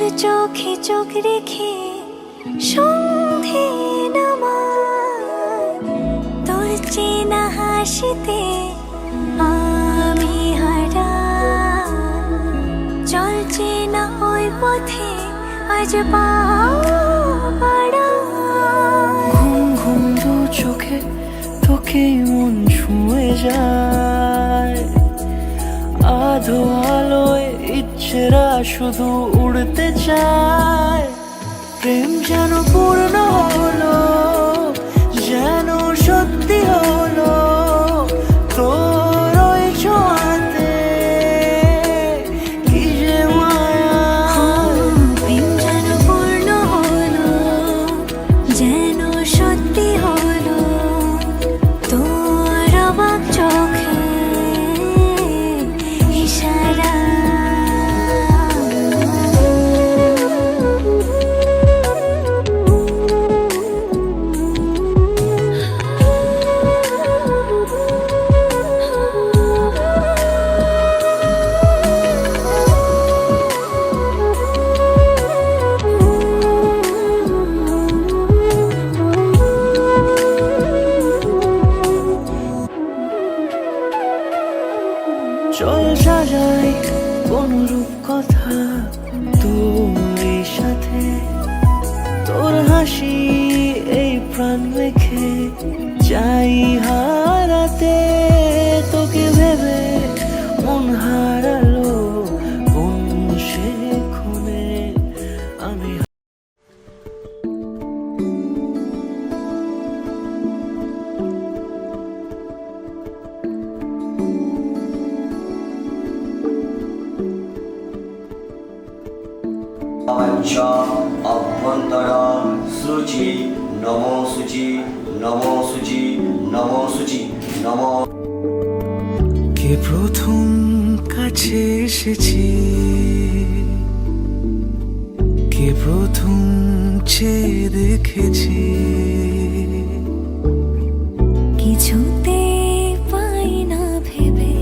তোর চোখে চোখ রেখে সন্ধে নামায়, তোর চেনা হাসিতে আমি হারাই। চল চেনা ওই পথে আজ পা বাড়াই। ঘুম ঘুম দু চোখে তোকেই মন ছুঁয়ে যায়, আধো আলোয় ইচ্ছেরা শুধু উড়তে চায়। প্রেম যেন পূর্ণ হলো, যেন সত্যি হলো তোর ওই ছোঁয়াতে, কি যে মায়া। প্রেম যেন পূর্ণ হলো, যেন সত্যি হলো তোর অবাক চোখে ইশারা। চল সাজাই কোন রূপ কথা তোর সাথে, তোর হাসি এই প্রাণ রেখে চাই হারাতে। তোকে ভেবে মন হারালো কোন সে খুনে আমি। পঞ্চ অভ্যন্তর শুচি নমো শুচি নমো শুচি নমো শুচি নমো। কে প্রথম কাছে এসেছি, কে প্রথম চেয়ে দেখেছি, কিছুতে পাই না ভেবে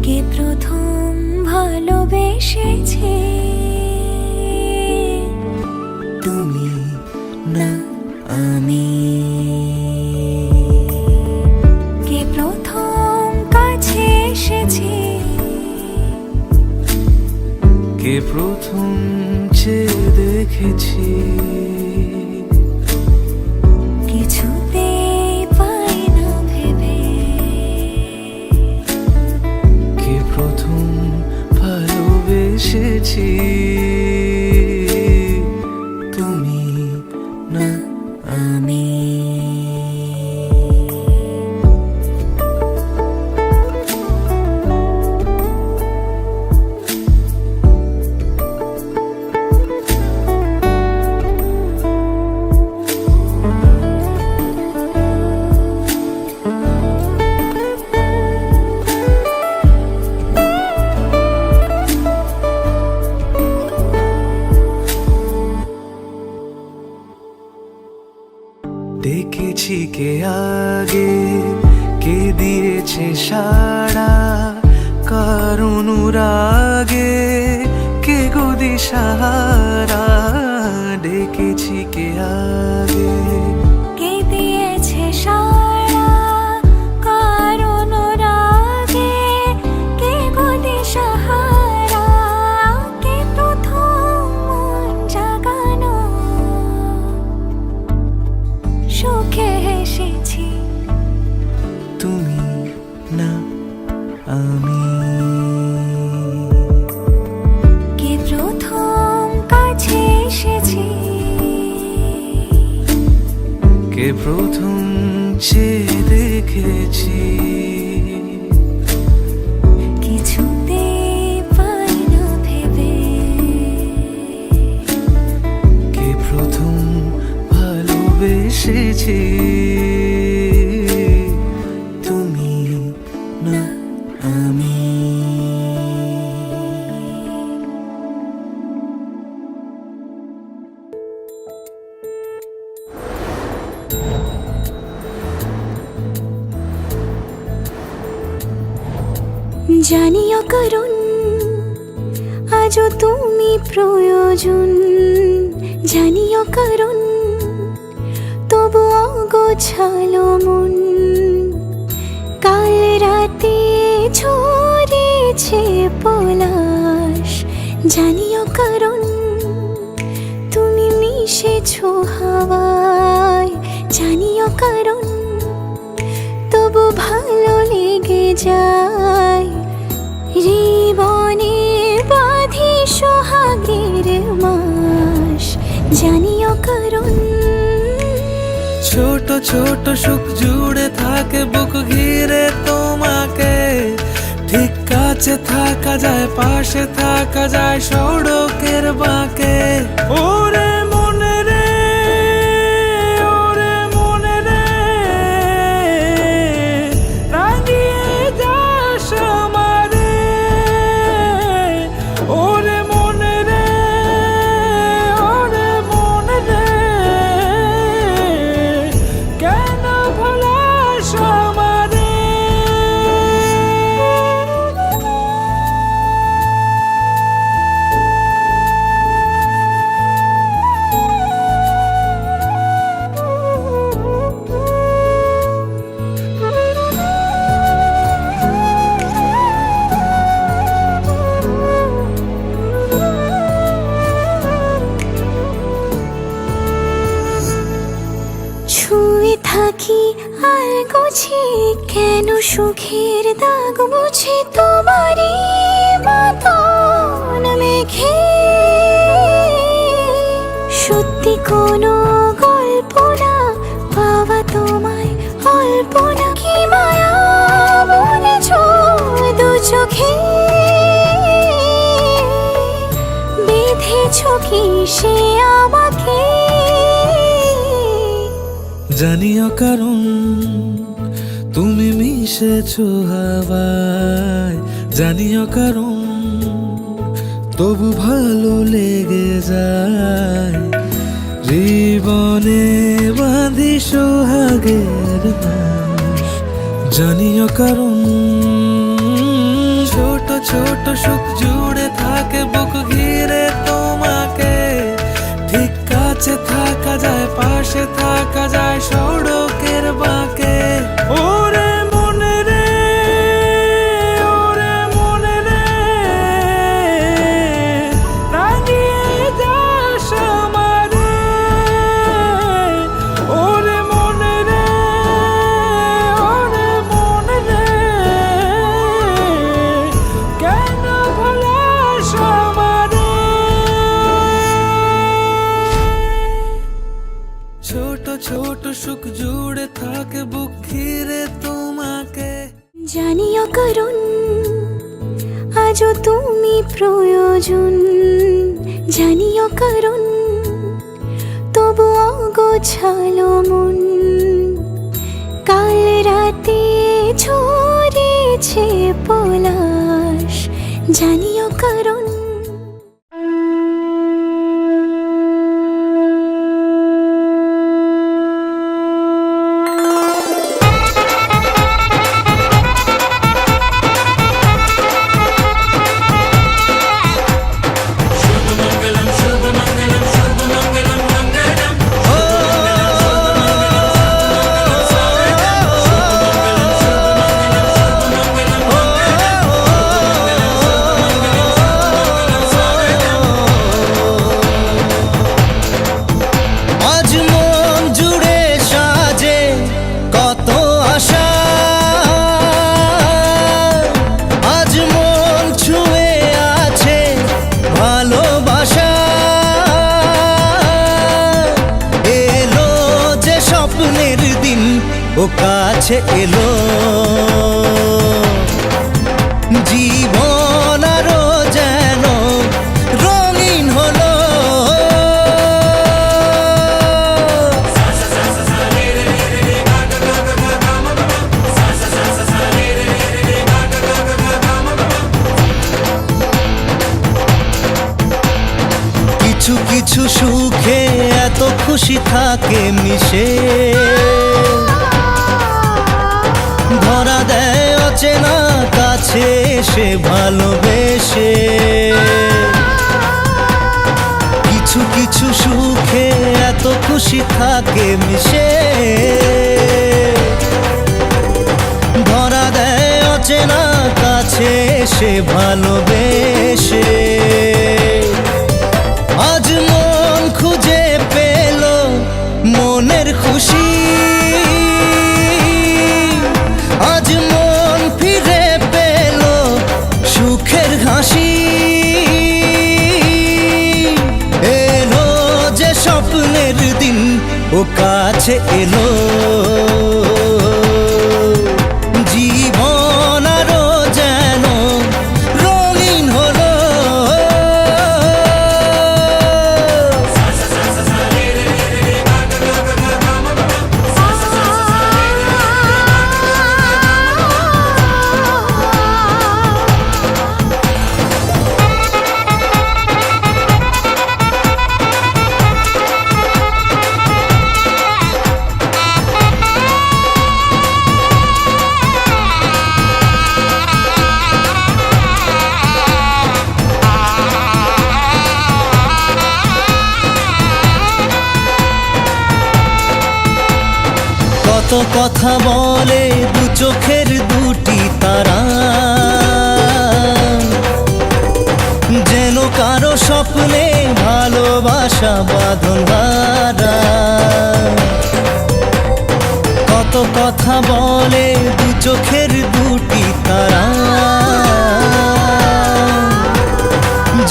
কে প্রথম ভালোবেসেছে। তুমি না আমি। কে প্রথম কাছে এসেছে, কে প্রথম চেয়ে দেখেছি, কিছুতে পাই না ভেবে কে প্রথম ভালোবেসেছি। তুমি না আমি। দেখেছি কে আগে, কে দিয়েছে সাড়া, কার অনুরাগে কে গো দিশাহারা। ডেকেছি কে আগে, কে দিয়েছে সাড়া, কার অনুরাগে কে গো দিশাহারা। কে প্রথম মন জাগানো সুখে হেসেছি। তুমি না আমি। কে প্রথম কাছে এসেছি, কে প্রথম চেয়ে দেখেছি, কিছুতে পাই না ভেবে কে প্রথম ভালোবেসেছি। তুমি না আমি। জানি অকারণ আজও তুমি প্রয়োজন জানিও কারণ, তবু অগোছালো মন। কাল রাতে ঝরেছে পলাশ জানিও কারণ, তুমি মিশেছো হাওয়ায় জানিও কারণ, তবু ভালো লেগে যায়। জীবনে বাঁধি সোহাগের মাস জানিও কারণ। ছোট ছোট সুখ জুড়ে থাকে বুক ঘিরে তোমাকে, ঠিক কাছে থাকা যায়, পাশে থাকা যায় সড়কের বাঁকে। ওরে মনে রে, ওরে মনে রে, রাঙিয়ে যাস আমারে। ওরে মনে রে, ওরে মনে রে, কেন ভোলাস আমারে। ছুঁয়ে থাকি আর গোছে কেন সুখের দাগ মুছে তোমারই মতন মেঘে। সত্যি কোনো গল্প না পাওয়া তোমায় অল্প না, কি মায়া বলেছ দু চোখে। বেঁধেছ কি সে আমাকে জানিও কারণ, তুমি মিশেছো হাওয়ায় জানিও কারণ, তবু ভালো লেগে যায়। জীবনে বাঁধি সোহাগের মাস জানিও কারণ। ছোট ছোট সুখ জুড়ে থাকে বুক ঘিরে তোমাকে, ঠিক কাছে থাকা যায়, পাশে থাকা যায় সড়কের বাঁকে। ওরে মনে রে, ওরে মনে রে, রাঙিয়ে যাস আমারে। ওরে মনে রে, ওরে মনে রে, কেন ভোলাস আমারে। ছোট ছোট সুখ জুড়ে থাকে বুক ঘিরে তোমাকে। জানিও কারণ, আজও তুমি প্রয়োজন জানিও কারণ, তবু অগোছালো মন। কাল রাতে ঝরেছে পলাশ জানিও কারণ। ও কাছে এলো, জীবন আরো যেন রঙিন হলো। কিছু কিছু সুখে এত খুশি থাকে মিশে, ধরা দেয় অচেনা কাছে সে ভালোবেসে। কিছু কিছু সুখে এত খুশি থাকে মিশে, ধরা দেয় অচেনা কাছে সে ভালোবেসে। আজ মন খুঁজে পেল মনের খুশি, আজ মন ফিরে পেল সুখের হাসি। এলো যে স্বপ্নের দিন ও কাছে এলো, জীবন আরো যেন রঙিন হলো। কত কথা বলে দু চোখের দুটি তারা, যেন কারো স্বপ্নে ভালোবাসা বাঁধন হারা। কত কথা বলে দু চোখের দুটি তারা,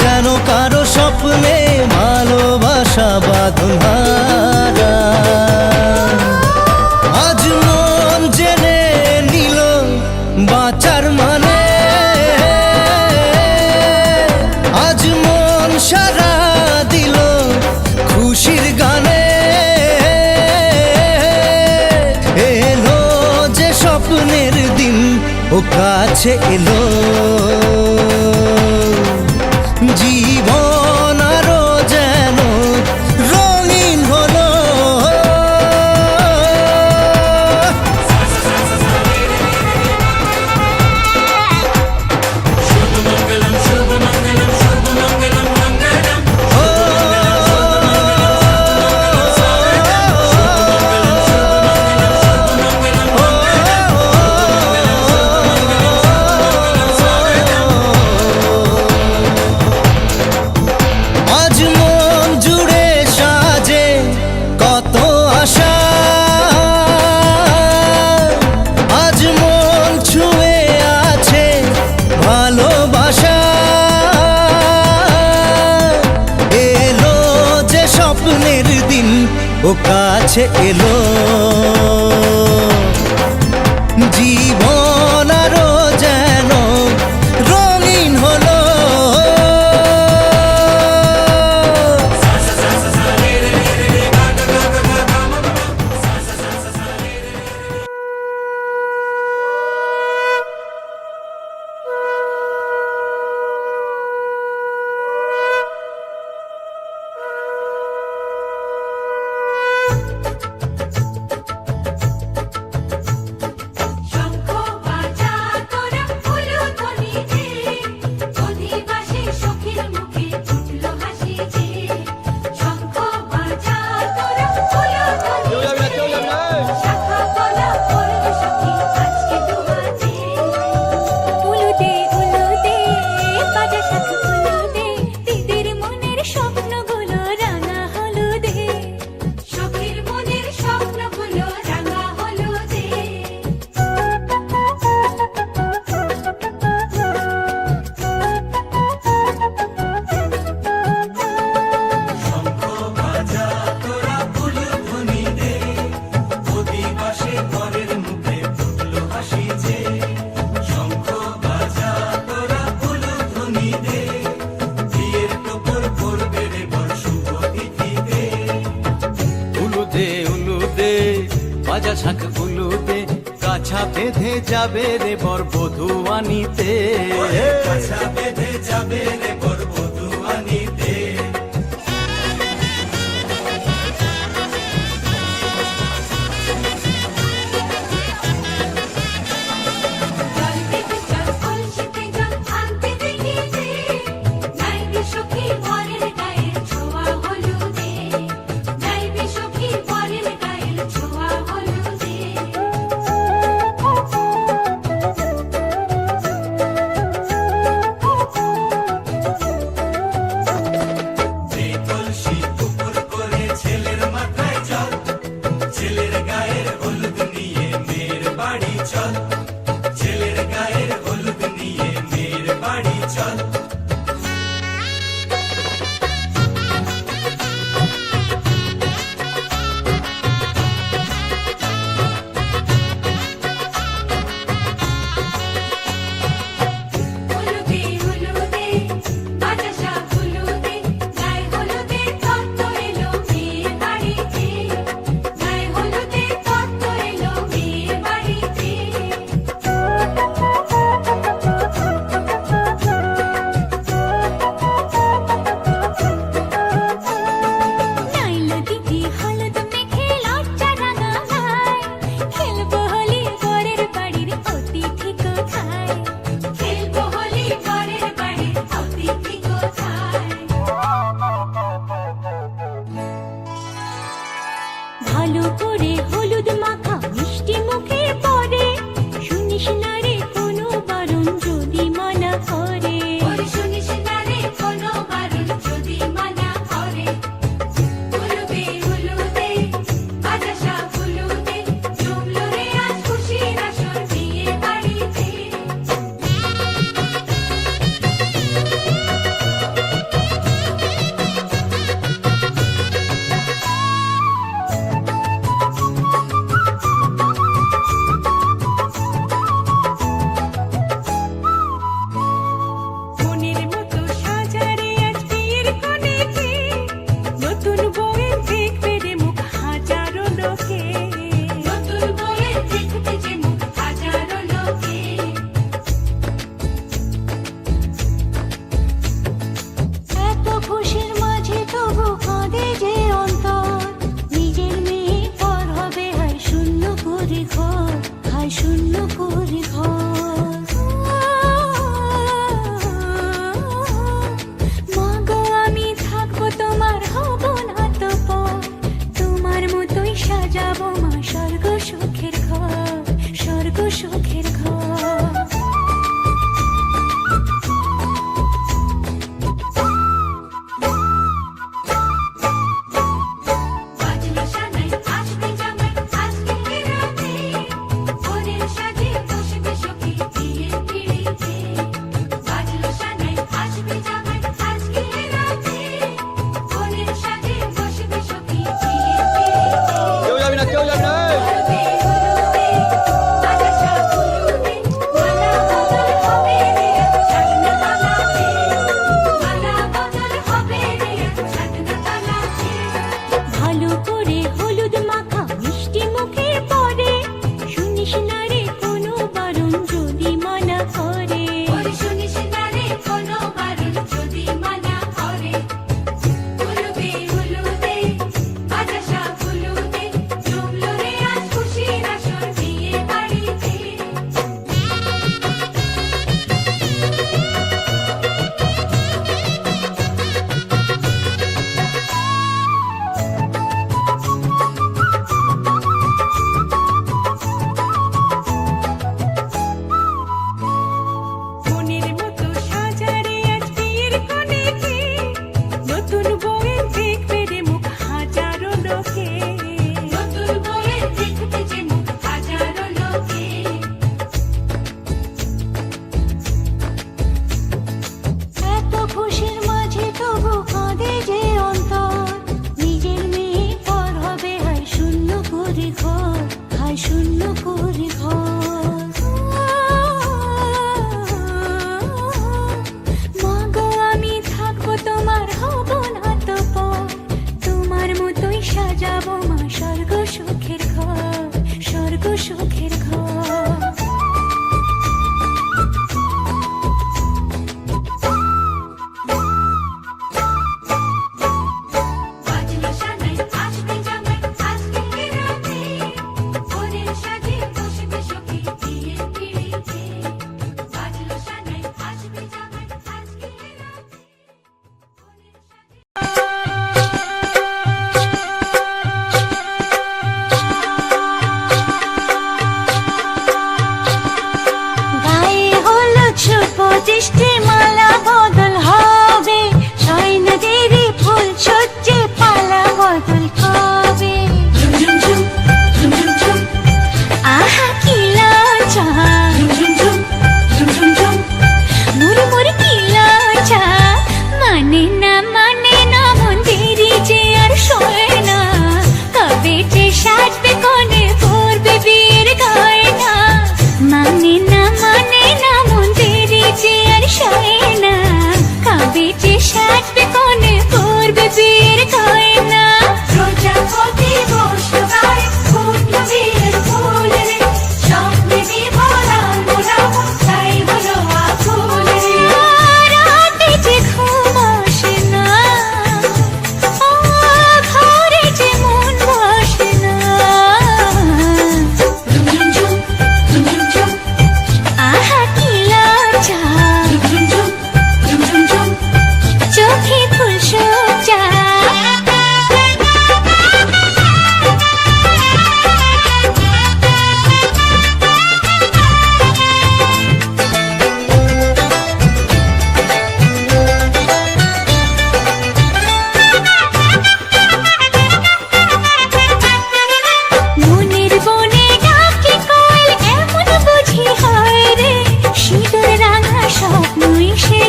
যেন কারো স্বপ্নে ভালোবাসা বাঁধন হারা। আজ মন জেনে নিল বাঁচার মানে, আজ মন সারা দিল খুশির গানে। এলো যে স্বপ্নের দিন ও কাছে এলো, জীবন আরো যেন রঙিন হলো। আজ মন জুড়ে সাজে কত আশা, আজ মন ছুঁয়ে আছে ভালোবাসা। এলো যে স্বপ্নের দিন ও কাছে এলো, জীবন আরো যেন রঙিন হলো। শঙ্খ বাজা তোরা ফুলধ্বনি দে, অধিবাসী সখীর মুখে ফুটলো হাসি যে। শঙ্খ বাজা তোরা ফুলধ্বনি দে, শাখা কলা পড়বে সখী আজকে দুহাতে। উলুদে উলুদে বাজা শাখা উলুদে, দিদির মনের স্বপ্নগুলো রাঙা হলুদে। সখীর মনের স্বপ্নগুলো রাঙা হলুদে। উলুদে উলুদে বাজা শাঁখ উলুদে, কাছা বেঁধে যাবে রে বর বধূ আনিতে। কাছা বেঁধে যাবে রে বর বধূ আনিতে। আনতে দেখি যে, নাইবে সখী বরের গায়ে ছোঁয়া হলো।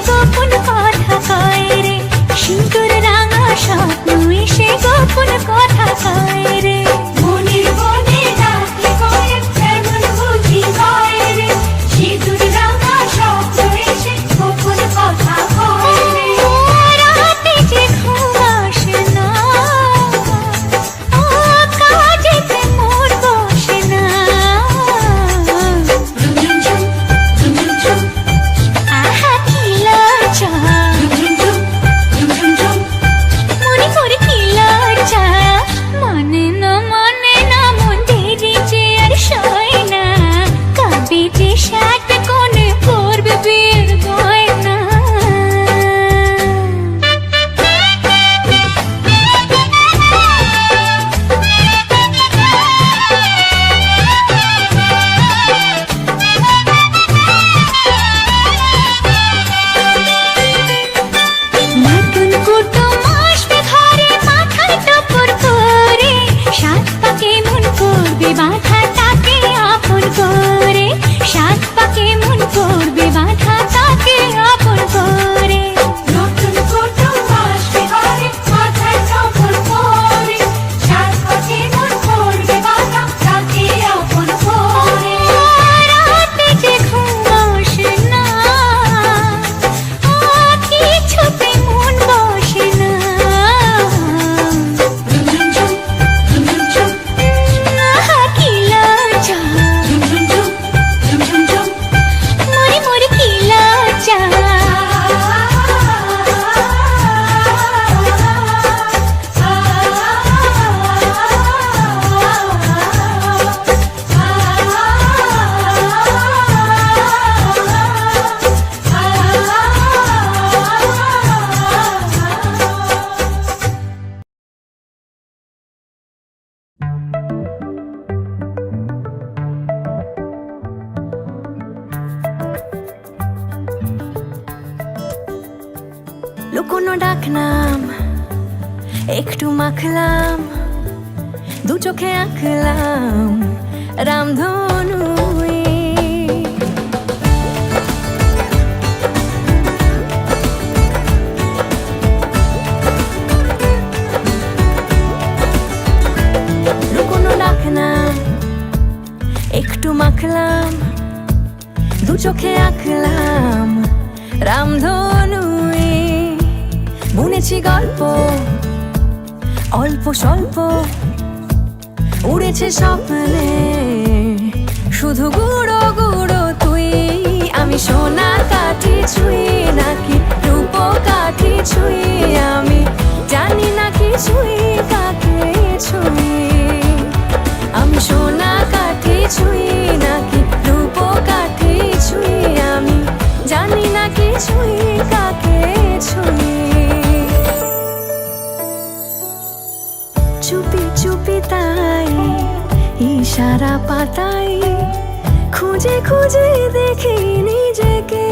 গোপন কথা কয় রে, সিঁদুর রাঙা স্বপ্ন এসে গোপন কথা কয় রে। মনের বনে ডাকে কয় এমন বুঝি কয় রে, সিঁদুর রাঙা স্বপ্ন এসে গোপন কথা কয় রে। রাতে যে ঘুম আসে না, ও কাজেতে মন বসে না। আহা কি লজ্জা, মনে করে কি লজ্জা। মানে না মন দেরি যে আর সয় না, কবে যে সাত কোণে পড়বে বিয়ের গয়না। নতুন কুটুম আসবে ঘরে, মাথায় টপর করে, সাত পাকে মন করবে বাধা তাকে আপন করে, সাত পাকে মন করবে বাধা তাকে আপন করে। নতুন কুটুম আসবে ঘরে, মাথায় টপর করে, সাত পাকে মন করবে বাধা তাকে আপন করে। রাতে যে ঘুম আসে না, কিছুতে মন বসে না। আহা কি লজ্জা, মরে মরে কি লজ্জা। লুকোনো ডাকনাম একটু মাখলাম, দু চোখে আঁকলাম রামধনু। লুকোনো ডাকনাম একটু মাখলাম, দু চোখে আঁকলাম রামধনু। বুনেছি গল্প অল্প স্বল্প, উড়েছে স্বপ্নে শুধু গুঁড়ো গুঁড়ো তুই। আমি সোনা কাঠি ছুঁই নাকি রূপ কাঠি ছুঁই, আমি জানি না কিছুই কাকে ছুঁই। আমি সোনা কাঠি ছুঁই নাকি রূপ কাঠি ছুঁই, আমি জানি না কিছুই কাকে ছুঁই। চুপি চুপি তাই ইশারা পাতাই, খুঁজে খুঁজে দেখি নিজেকে।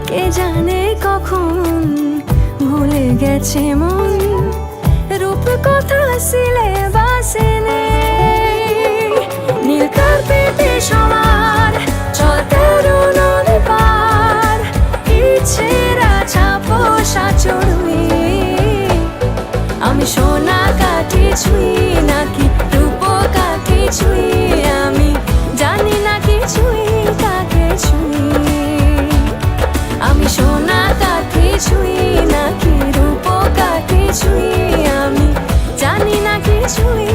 কে জানে কখন ভুলে গেছে মন, রূপ কথা সিলেবাসে নেই। নীল কার্পেটে সবার চলতে নদী পার, ইচ্ছেরা ছাপোষা চড়ুই। আমি সোনা কাঠি ছুঁই নাকি রূপ কাঠি ছুঁই, আমি জানি না কিছুই কাকে ছুঁই। আমি সোনা কাঠি ছুঁই নাকি রূপ কাঠি ছুঁই, আমি জানি না কিছুই।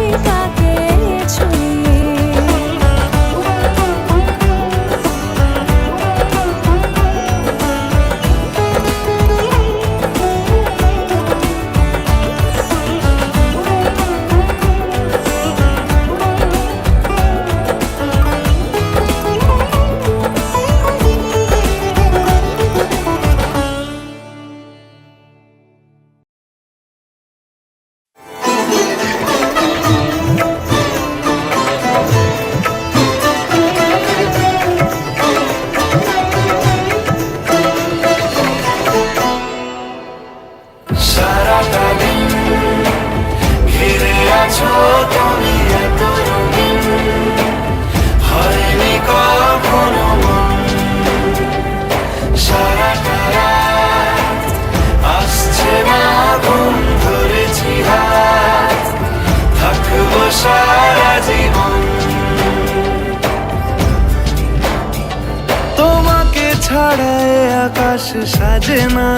ছাড়া এ আকাশ সাজে না,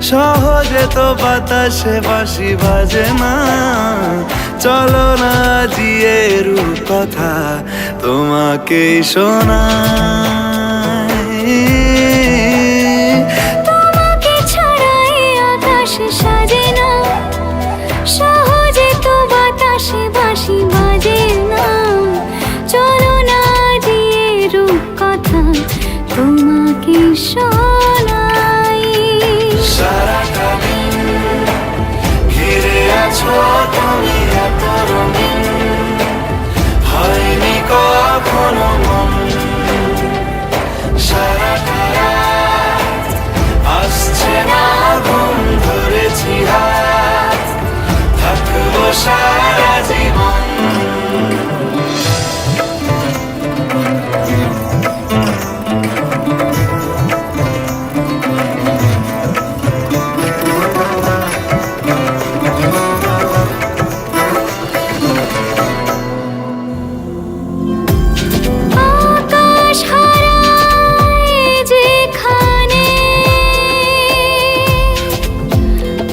সহজে তো বাতাসে বাঁশি বাজে না। চলো না জিয়ে রূপ কথা তোমাকে শোনাই। তোমাকে ছাড়া এ আকাশ সাজে না, সহজে তো বাতাসে বাঁশি বাজে না। চলো না দিয়ে রূপ কথা তোমাকে শোনাই। সারাটা দিন ঘিরে আছো তুমি এত রঙিন, হয়নি কখনো মন। সারাটা রাত আসছে না ঘুম, ধরেছি হাত থাকবো সারা জীবন। আকাশ হারায় যেখানে,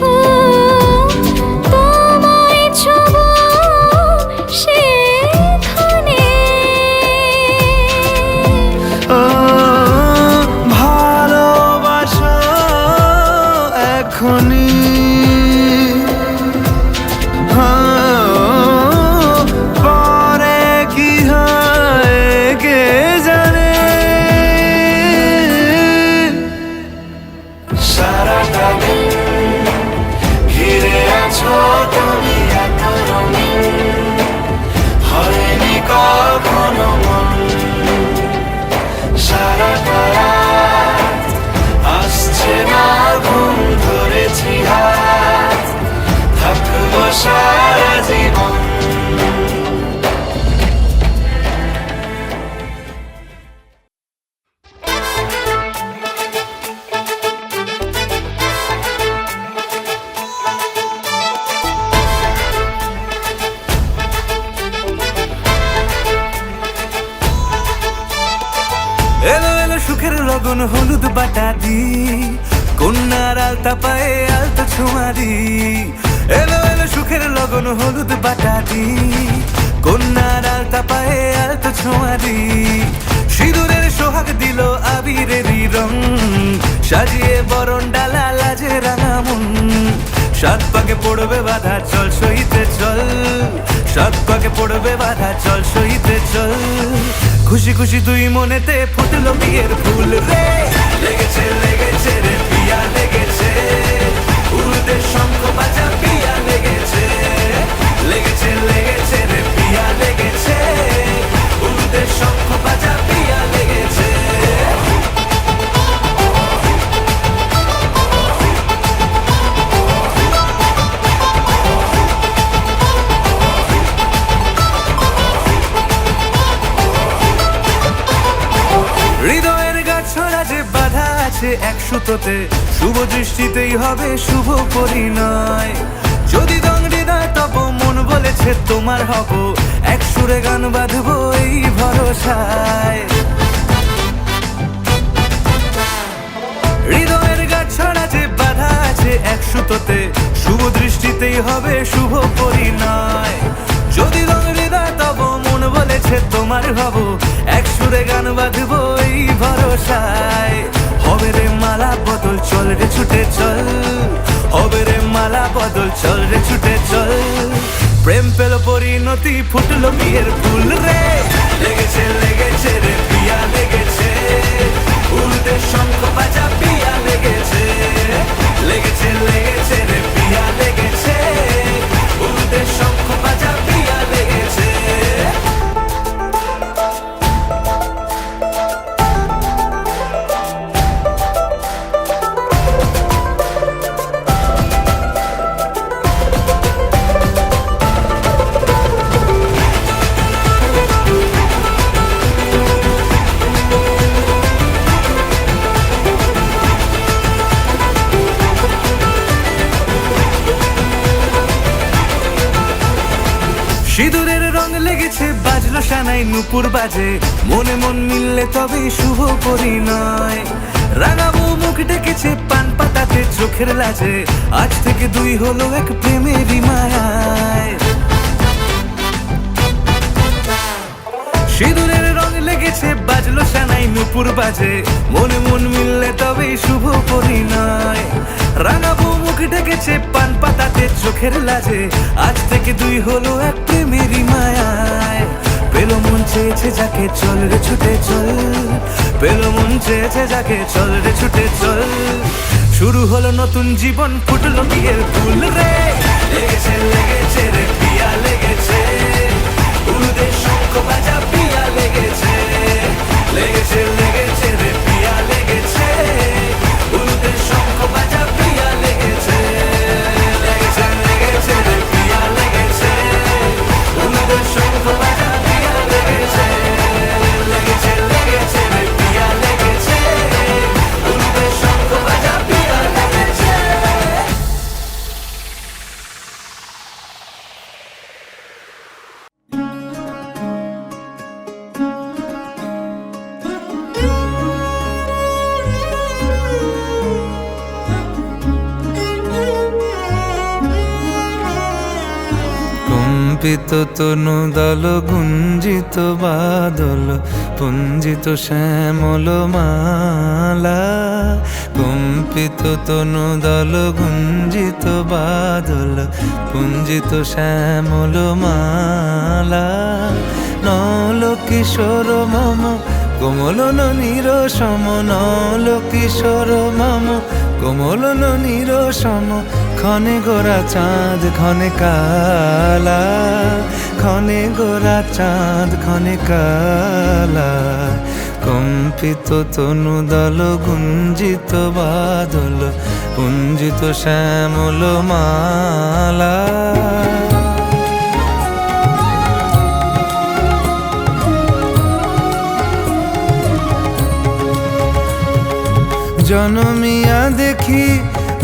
ও তোমায় ছোঁবো সেখানে। ও ভালোবাসো এখনই, পরে কি হয় কে জানে। সারাটা দিন ঘিরে আছো তুমি এত রঙিন, হয়নি কখনো মন। সারাটা রাত আসছে না ঘুম, ধরেছি হাত থাকবো সারা জীবন। এলো এলো সুখের লগন হলুদ বাটা দি, কন্যার আলতা পায়ে আলতা ছোঁয়া দি। এলো এলো সুখের লগন হলুদ বাটা দি, কন্যার আলতা পায়ে আলতা ছোঁয়া দি। সিঁদুরের সোহাগ দিল আবিরেরই রং, সাজিয়ে বরণ ডালা লাজে রাঙা মন। সাত পাকে পড়বে বাধা চল সইতে চল, সাত পাকে পড়বে বাধা চল সইতে চল। খুশি খুশি দুই মনেতে ফুটলো বিয়ের ফুল রে, লেগেছে লেগেছে রে পিয়া লেগেছে, উড়তে শঙ্খ বাজা পিয়া লেগেছে। লেগেছে লেগেছে রে পিয়া লেগেছে, উড়তে শঙ্খ বাজা পিয়া লেগেছে। হৃদয়ের গাছড়া যে বাধা আছে এক সুতোতে, শুভ দৃষ্টিতেই হবে শুভ পরিণয়। যদি দংড়ি দেয় তব মন বলেছে তোমার হব, এক সুরে গান বাঁধবো এই ভরসায়। হৃদয়ের গাছড়া যে বাধা আছে এক সুতোতে, শুভ দৃষ্টিতেই হবে শুভ পরিণয়। যদি দংড়ি দেয় তব মন বলেছে তোমার হব, এক সুরে গান বাঁধবো এই ভরসায়। হবে রে মালা বদল চল রে ছুটে চল, হবে রে মালা বদল চল রে ছুটে চল। প্রেম পেল পরিণতি ফুটলো বিয়ের ফুল রে, লেগেছে লেগেছে রে পিয়া লেগেছে, উড়তে শঙ্খ বাজা পিয়া লেগেছে। লেগেছে লেগেছে রে পিয়া লেগেছে, উড়তে শঙ্খ বাজা পিয়া লেগেছে। সানাই নুপুর বাজে, মনে মন মিললে তবে শুভ পরিণয়। রাঙাবো মুখ ডেকেছে পান পাতাতে চোখের লাজে, আজ থেকে দুই হলো এক প্রেমেরই মায়ায়। সিঁদুরের রং লেগেছে বাজলো সানাই নুপুর বাজে, মনে মন মিললে তবে শুভ পরিণয়। রাঙাবো মুখ ডেকেছে পান পাতাতে চোখের লাজে, আজ থেকে দুই হলো এক প্রেমেরই মায়ায়। পেলো মন চেয়েছে যাকে চল রে ছুটে চল, পেলো মন চেয়েছে যাকে চল রে ছুটে চল। শুরু হলো নতুন জীবন, ফুটলো বিয়ের ফুল রে। লেগেছে লেগেছে রে পিয়া লেগেছে, উলুদের শঙ্খ বাজা পিয়া লেগেছে। লেগেছে লেগেছে রে পিয়া লেগেছে, উলুদের শঙ্খ বাজা পিয়া লেগেছে। লেগেছে লেগেছে রে পিয়া লেগেছে, উলুদের শঙ্খ বাজা পিয়া লেগেছে। লেগেছে লেগেছে রে পিয়া লেগেছে, উলুদের শঙ্খ বাজা পিয়া লেগেছে। কম্পিত তনু দল গুঞ্জিত বাদল, পুঞ্জিত শ্যামল মালা। কম্পিত তনু দল গুঞ্জিত বাদল, পুঞ্জিত শ্যামল মালা। নল কিশোর মম কোমল ননীর সম, নল কিশোর মম কোমল ননীর সম। ক্ষণে গোরা চাঁদ ক্ষণে কালা, ক্ষণে গোরা চাঁদ ক্ষণে কালা। কম্পিত তনু দল গুঞ্জিত বাদল, পুঞ্জিত শ্যামল মালা। জনমিয়া দেখি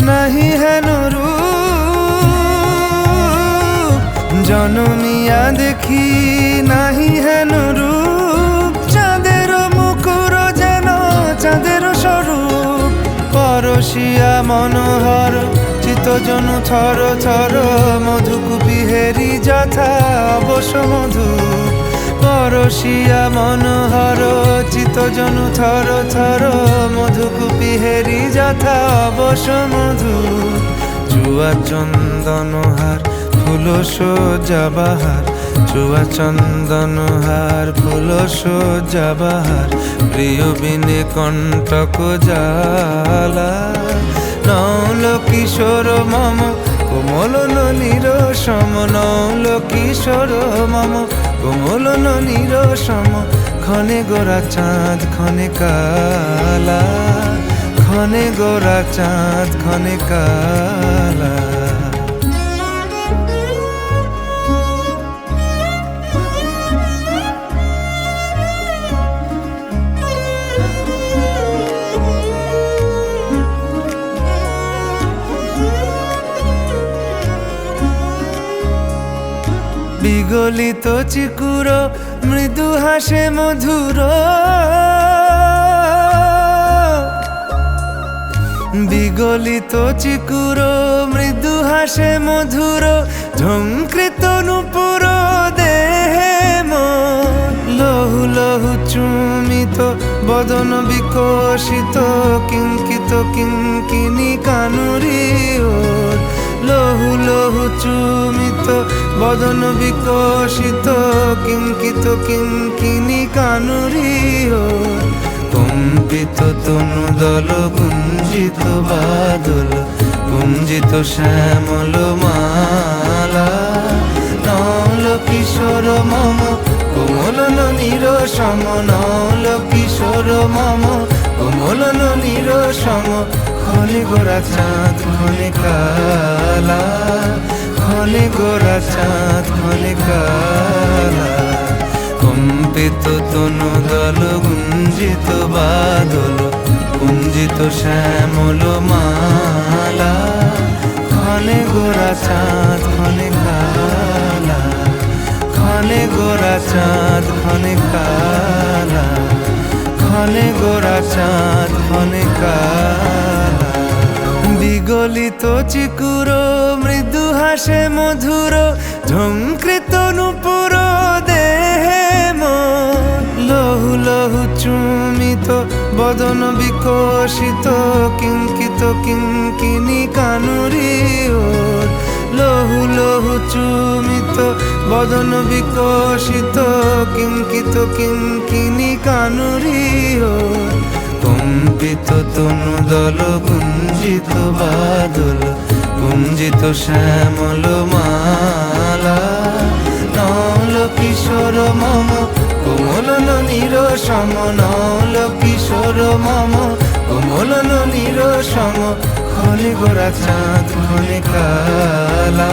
নাহি হেন রূপ, জনমিয়া দেখি নাহি হেন রূপ। চাঁদের মুকুর যেন চাঁদের স্বরূপ, পরশিয়া মনোহর চিত্তজনু থর থর। মধুকুপি হেরি যথা অবশ্য মধু, পরশিয়া মনোহর চিত্তজনু থর থর। মধুকুপি হেরি যথা অবশ্য মধু। চুয়া চন্দনহার ফুল সজ্জা বাহার, চুয়া চন্দনহার ফুল সজ্জা বাহার। প্রিয় বিনে কণ্টক জ্বালা, নল কিশোর মম কোমল ননীর সম। নল কিশোর মম কোমল ননীর সম। ক্ষণে গোরা চাঁদ ক্ষণে কালা, ক্ষণে গোরা চাঁদ ক্ষণে কালা। বিগলিত চিকুর মৃদু হাসে মধুর, বিগলিত চিকুর মৃদু হাসে মধুর। ঝঙ্কৃত নূপুর দেহে মন, লহু লহু চুমিত বদন বিকশিত। কিঙ্কিত কিঙ্কিনি কানুরি ওর, লহু লহু চুমিত বদন বিকশিত। কিঙ্কিত কিঙ্কিনি কানুরি ওর। কম্পিত তনু দল গুঞ্জিত বাদল, গুঞ্জিত শ্যামল মালা। নল কিশোর মম কোমল ননীর সম, নল কিশোর মম কোমল ননীর সম। ক্ষণে গোরা চাঁদ ক্ষণে কালা, ক্ষণে গোরা চাঁদ ক্ষণে কালা। কম্পিত তনু দল গুঞ্জিত বাদল, গুঞ্জিত শ্যামল মালা। ক্ষণে গোরা চাঁদ ক্ষণে কালা, ক্ষণে গোরা চাঁদ ক্ষণে কালা, ক্ষণে গোরা চাঁদ ক্ষণে কালা। বিগলিত চিকুরো মৃদু হাসে মধুর, ঝঙ্কৃত নূপুর দেহে মন। লহু লহু চুমিত বদন বিকশিত, কিঙ্কিত কিঙ্কিনি কানুরি ওর। লহু লহু চুমিত বদন বিকশিত, কিঙ্কিত কিঙ্কিনি কানুরি ওর। কম্পিত তনু দল গুঞ্জিত বাদল, গুঞ্জিত শ্যামল মালা। নল কিশোর মম কোমলন নিরসম, নল কিশোর মম কোমলন নিরসম। ক্ষণে গোরা চাঁদ ক্ষণে কালা,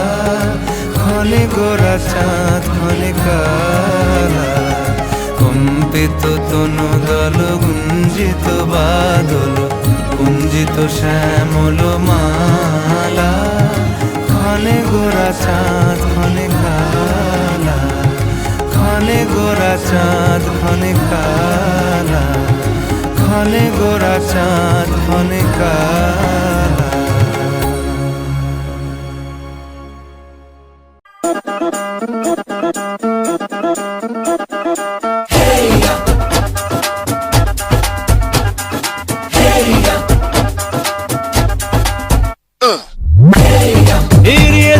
ক্ষণে গোরা চাঁদ ক্ষণে কালা। কম্পিত তনু দল গুঞ্জিত বাদল, গুঞ্জিত শ্যামল মালা। ক্ষণে গোরা চাঁদ ক্ষণে কালা, ক্ষণে গোরা চাঁদ ক্ষণে কালা, ক্ষণে গোরা চাঁদ ক্ষণে কালা।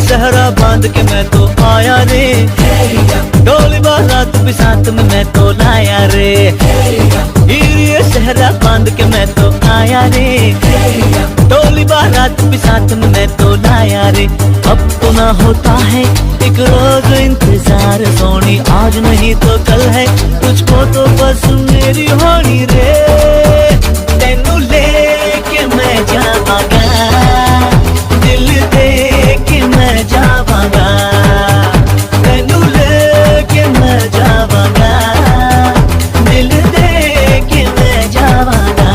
सहरा बांध के मैं तो आया रे, डोली बारात भी साथ में मैं तो लाया रे। ये सहरा बांध के मैं तो आया रे, डोली बारात भी साथ में मैं तो लाया रे। अब तो ना होता है एक रोज इंतजार सोनी, आज नहीं तो कल है तुझको तो बस मेरी होनी रे। तेनू लेके मैं जावांगा, दिल दे के मैं जावांगा। तेनू लेके मैं जावांगा, दिल दे के मैं जावांगा।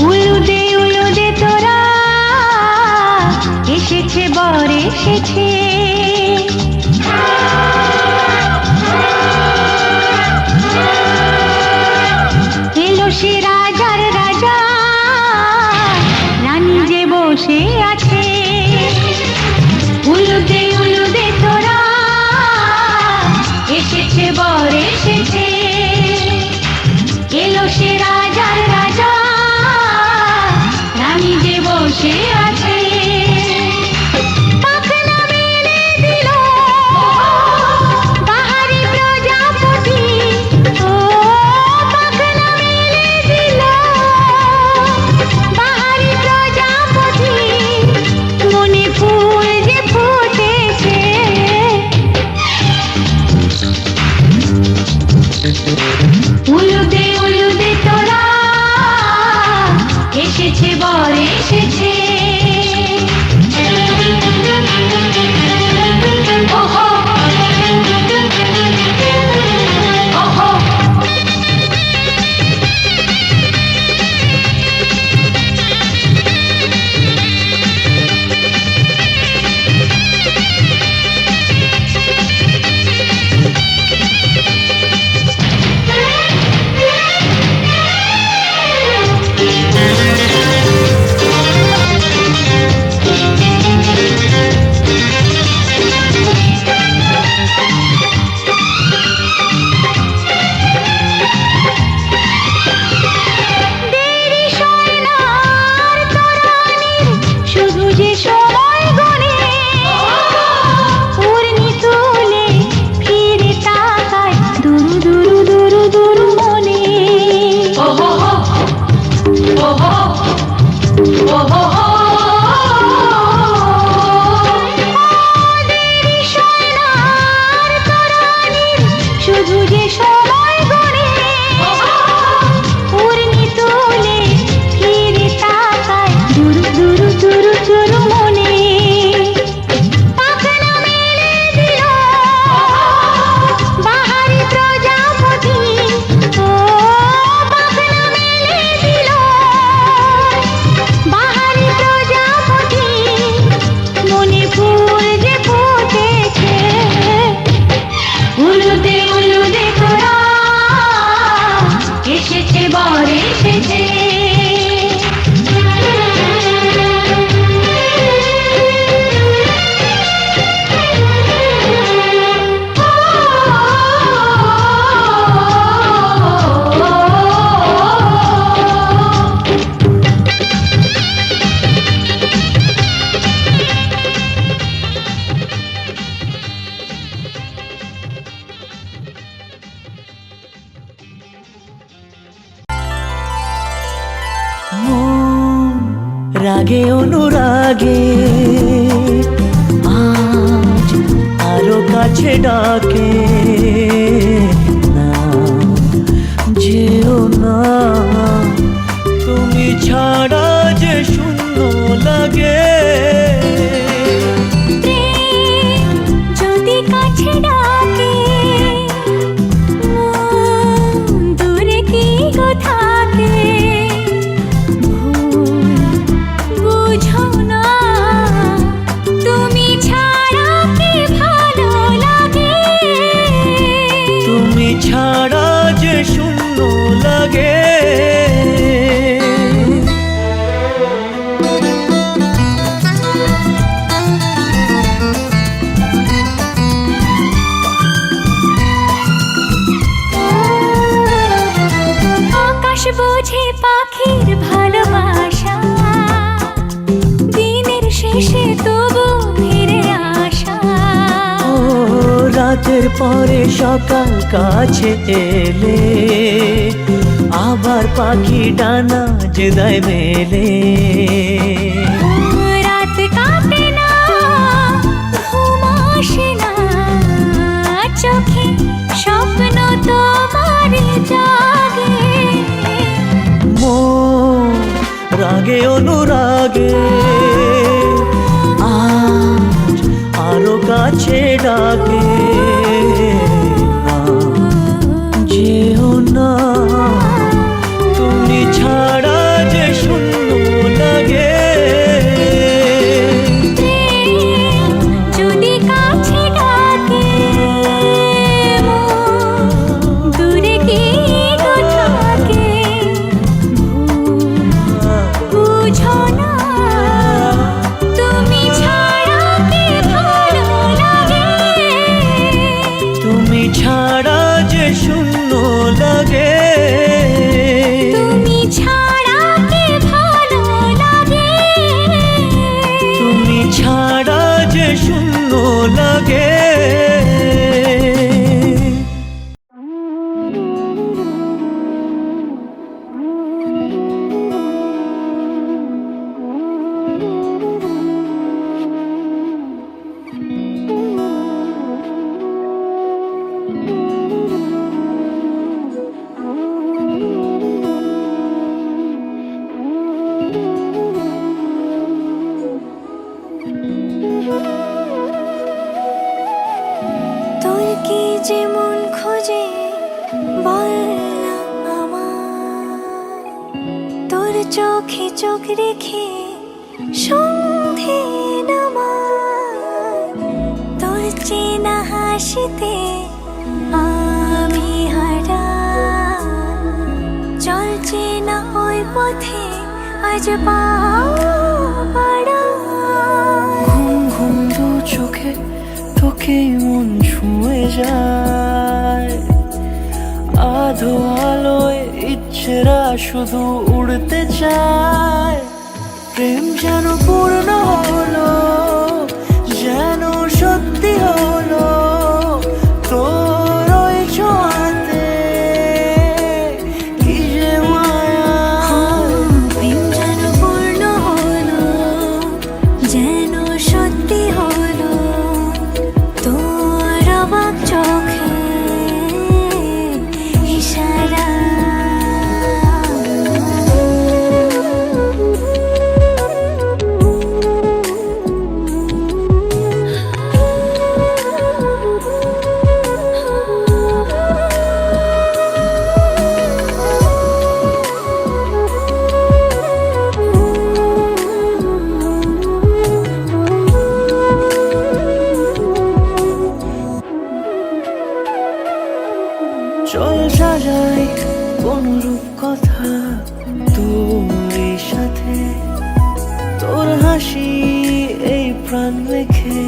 উলুদে তোরা এসেছে বর এসেছে এলো সে রাজার রাজা রানী যে বসে আছে উলুদে তোরা এসেছে বর এসেছে এলো সে রাজার রাজা রানী যে বসে আছে পাখনা মেলে দিল বাহারি প্রজাপতি ও পাখনা মেলে দিল বাহারি প্রজাপতি মনে ফুল যে ফুটেছে উলুদে তোরা এসেছে বর এসেছে ওহো ওহো দেরি সোনার তরানির শুধু যে সময় গনে উড়নি তুলে ফিরে তাকায় দুরু দুরু দুরু দুরু মনে ওহো ওহো ওহো দেরি সোনার তরানির শুধু যে সময় গনে উড়নি তুলে ফিরে তাকায় দুরু দুরু দুরু দুরু মনে পাখনা মেলে দিল বাহারি প্রজাপতি ও পাখনা মেলে দিল বাহারি প্রজাপতি মনে ফুল যে ফুটেছে উলুদে তোরা এসেছে বর এসেছে রাগে অনুরাগে আজ আরো কাছে ডাকে না যেও না তুমি ছাড়া যে শূন্য লাগে প্রেম যদি কাছে ডাকে মন দূরে কি গো থাকে বুঝো না তুমি ছাড়া কি ভালো লাগে তুমি ছাড়া যে শূন্য লাগে আকাশ বোঝে পাখির ভালোবাসা দিনের শেষে তবু ফিরে আসা ও রাতের পরে সকাল কাছে এলে আবার পাখি ডানা যে দেয় মেলে রাত কাটে না ঘুম আসে না চোখে স্বপ্ন তোমার জাগে মন রাগে অনুরাগে আজ আরো কাছে ডাকে না যেও না চোখে চোখ রেখে সন্ধে নামায়, তোর চেনা হাসিতে আমি হারাই। চল চেনা ওই পথে আজ পাও বাড়াই। ঘুম ঘুম দু চোখে তোকে মন ছুঁয়ে যায়, আধো আলোয় ইচ্ছেরা শুধু উড়তে চায়। প্রেম যেন পূর্ণ হলো, যেন সত্যি হলো তোর ওই ছোঁয়াতে, কি যে মায়া। প্রেম যেন পূর্ণ হলো, যেন সত্যি হলো তোর অবাক চোখে ইশারা। চল সাজাই কোন রূপ কথা তোর সাথে, তোর হাসি এই প্রাণ রেখে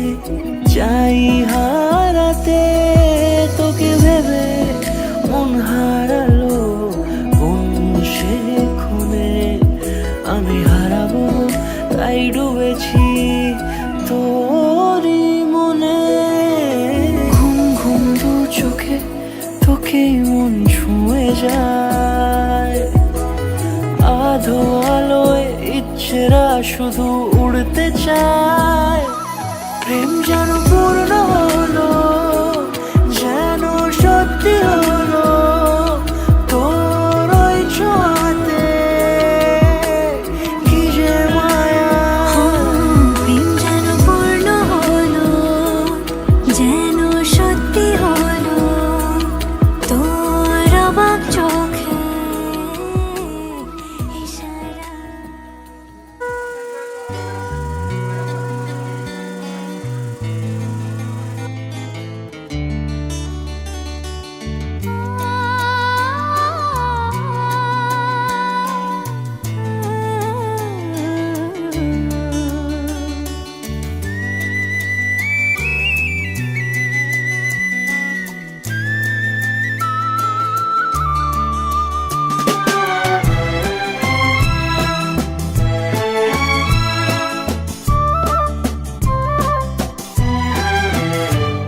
চাই হারাতে। তোকে ভেবে মন হারালো কোন সে ক্ষণে, আমি হারাবো তাই ডুবেছি তোরই মনে। ঘুম ঘুম দু চোখে তোকে মন ছুঁয়ে যায়, আধো আলোয় ইচ্ছেরা শুধু উড়তে চায়। প্রেম যেন পূর্ণ হলো, যেন সত্যি হলো তোর ওই ছোঁয়াতে, কি যে মায়া। প্রেম যেন পূর্ণ হলো, যেন সত্যি হলো তোর অবাক চোখে ইশারা।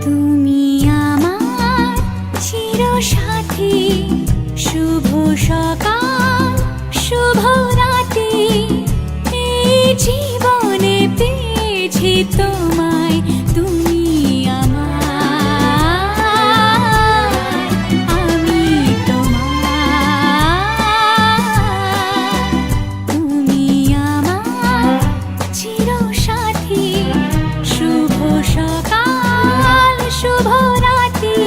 তুমি আমার চিরসাথী, শুভ সকাল শুভ রাতি, এই জীবনে পেয়েছি তোমায়, তুমি আমার, আমি তোমার। তুমি আমার চিরসাথী, শুভ সকাল শুভ রাতি,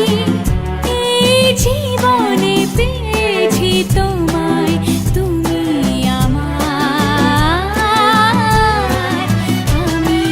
এই জীবনে পেয়েছি তোমায়, তুমি আমার, আমি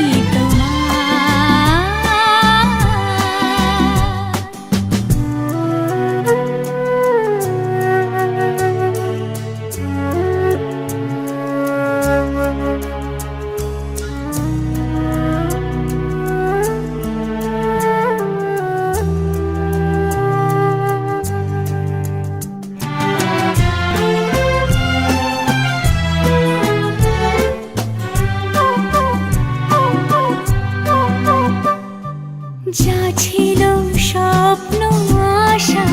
যা ছিল স্বপ্ন আশা,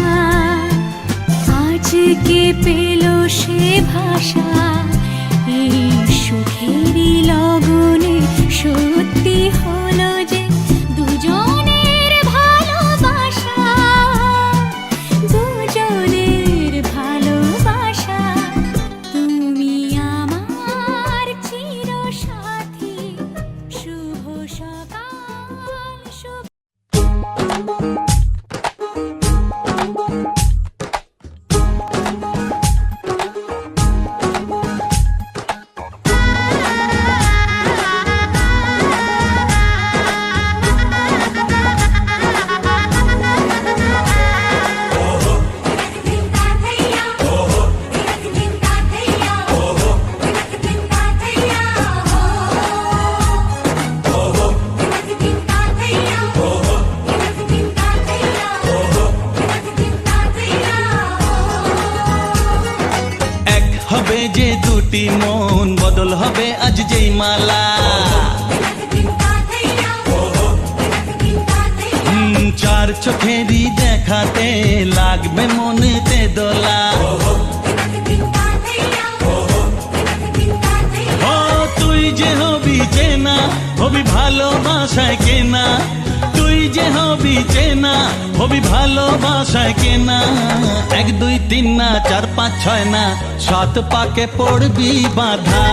আজকে পেল সে ভাষা, এই সুখেরই লগনে সত্যি হলো যে দুজনের ভালোবাসা, দুজনের ভালোবাসা। তুমি আমার চিরসাথী, শুভ সকাল শুভ। হবে যে দুটি মন, বদল হবে আজ যেই মালা। চার চোখেরই দেখাতে লাগবে মনেতে দোলা। ও তুই যে হবি চেনা, হবি ভালোবাসায় কেনা। তুই যে হবি চেনা, হবি ভালোবাসায় কেনা। 1 2 3 না 4 5 6 না, 7 পাকে পড়বি বাধা।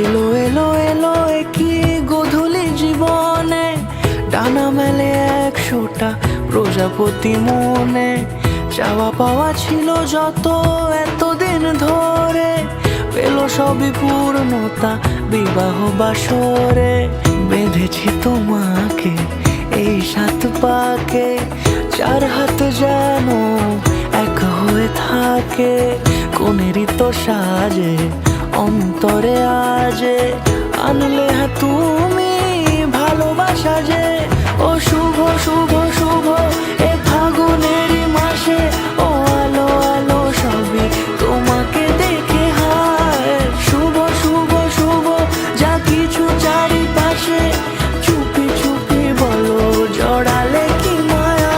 এলো এলো এলো কি গোধূলি জীবনে, ডানা মেলে 100টা প্রজাপতি মনে। চাওয়া পাওয়া ছিল যত এতদিন ধরে, পেল সবই পূর্ণতা বিবাহ বাসরে। বেঁধেছি তোমাকে এই 7 পাকে, 4 হাত যেন এক হয়ে থাকে। কোনেরই তো সাজে অন্তরে আজে, আনলে তুমি ভালোবাসা যে। ও শুভ শুভ শুভ এ ফাগুনেরই মাসে, ও আলো আলো সবই তোমাকে দেখে হায়। শুভ শুভ শুভ যা কিছু চারিপাশে, চুপি চুপি বলো জড়ালে কি মায়া।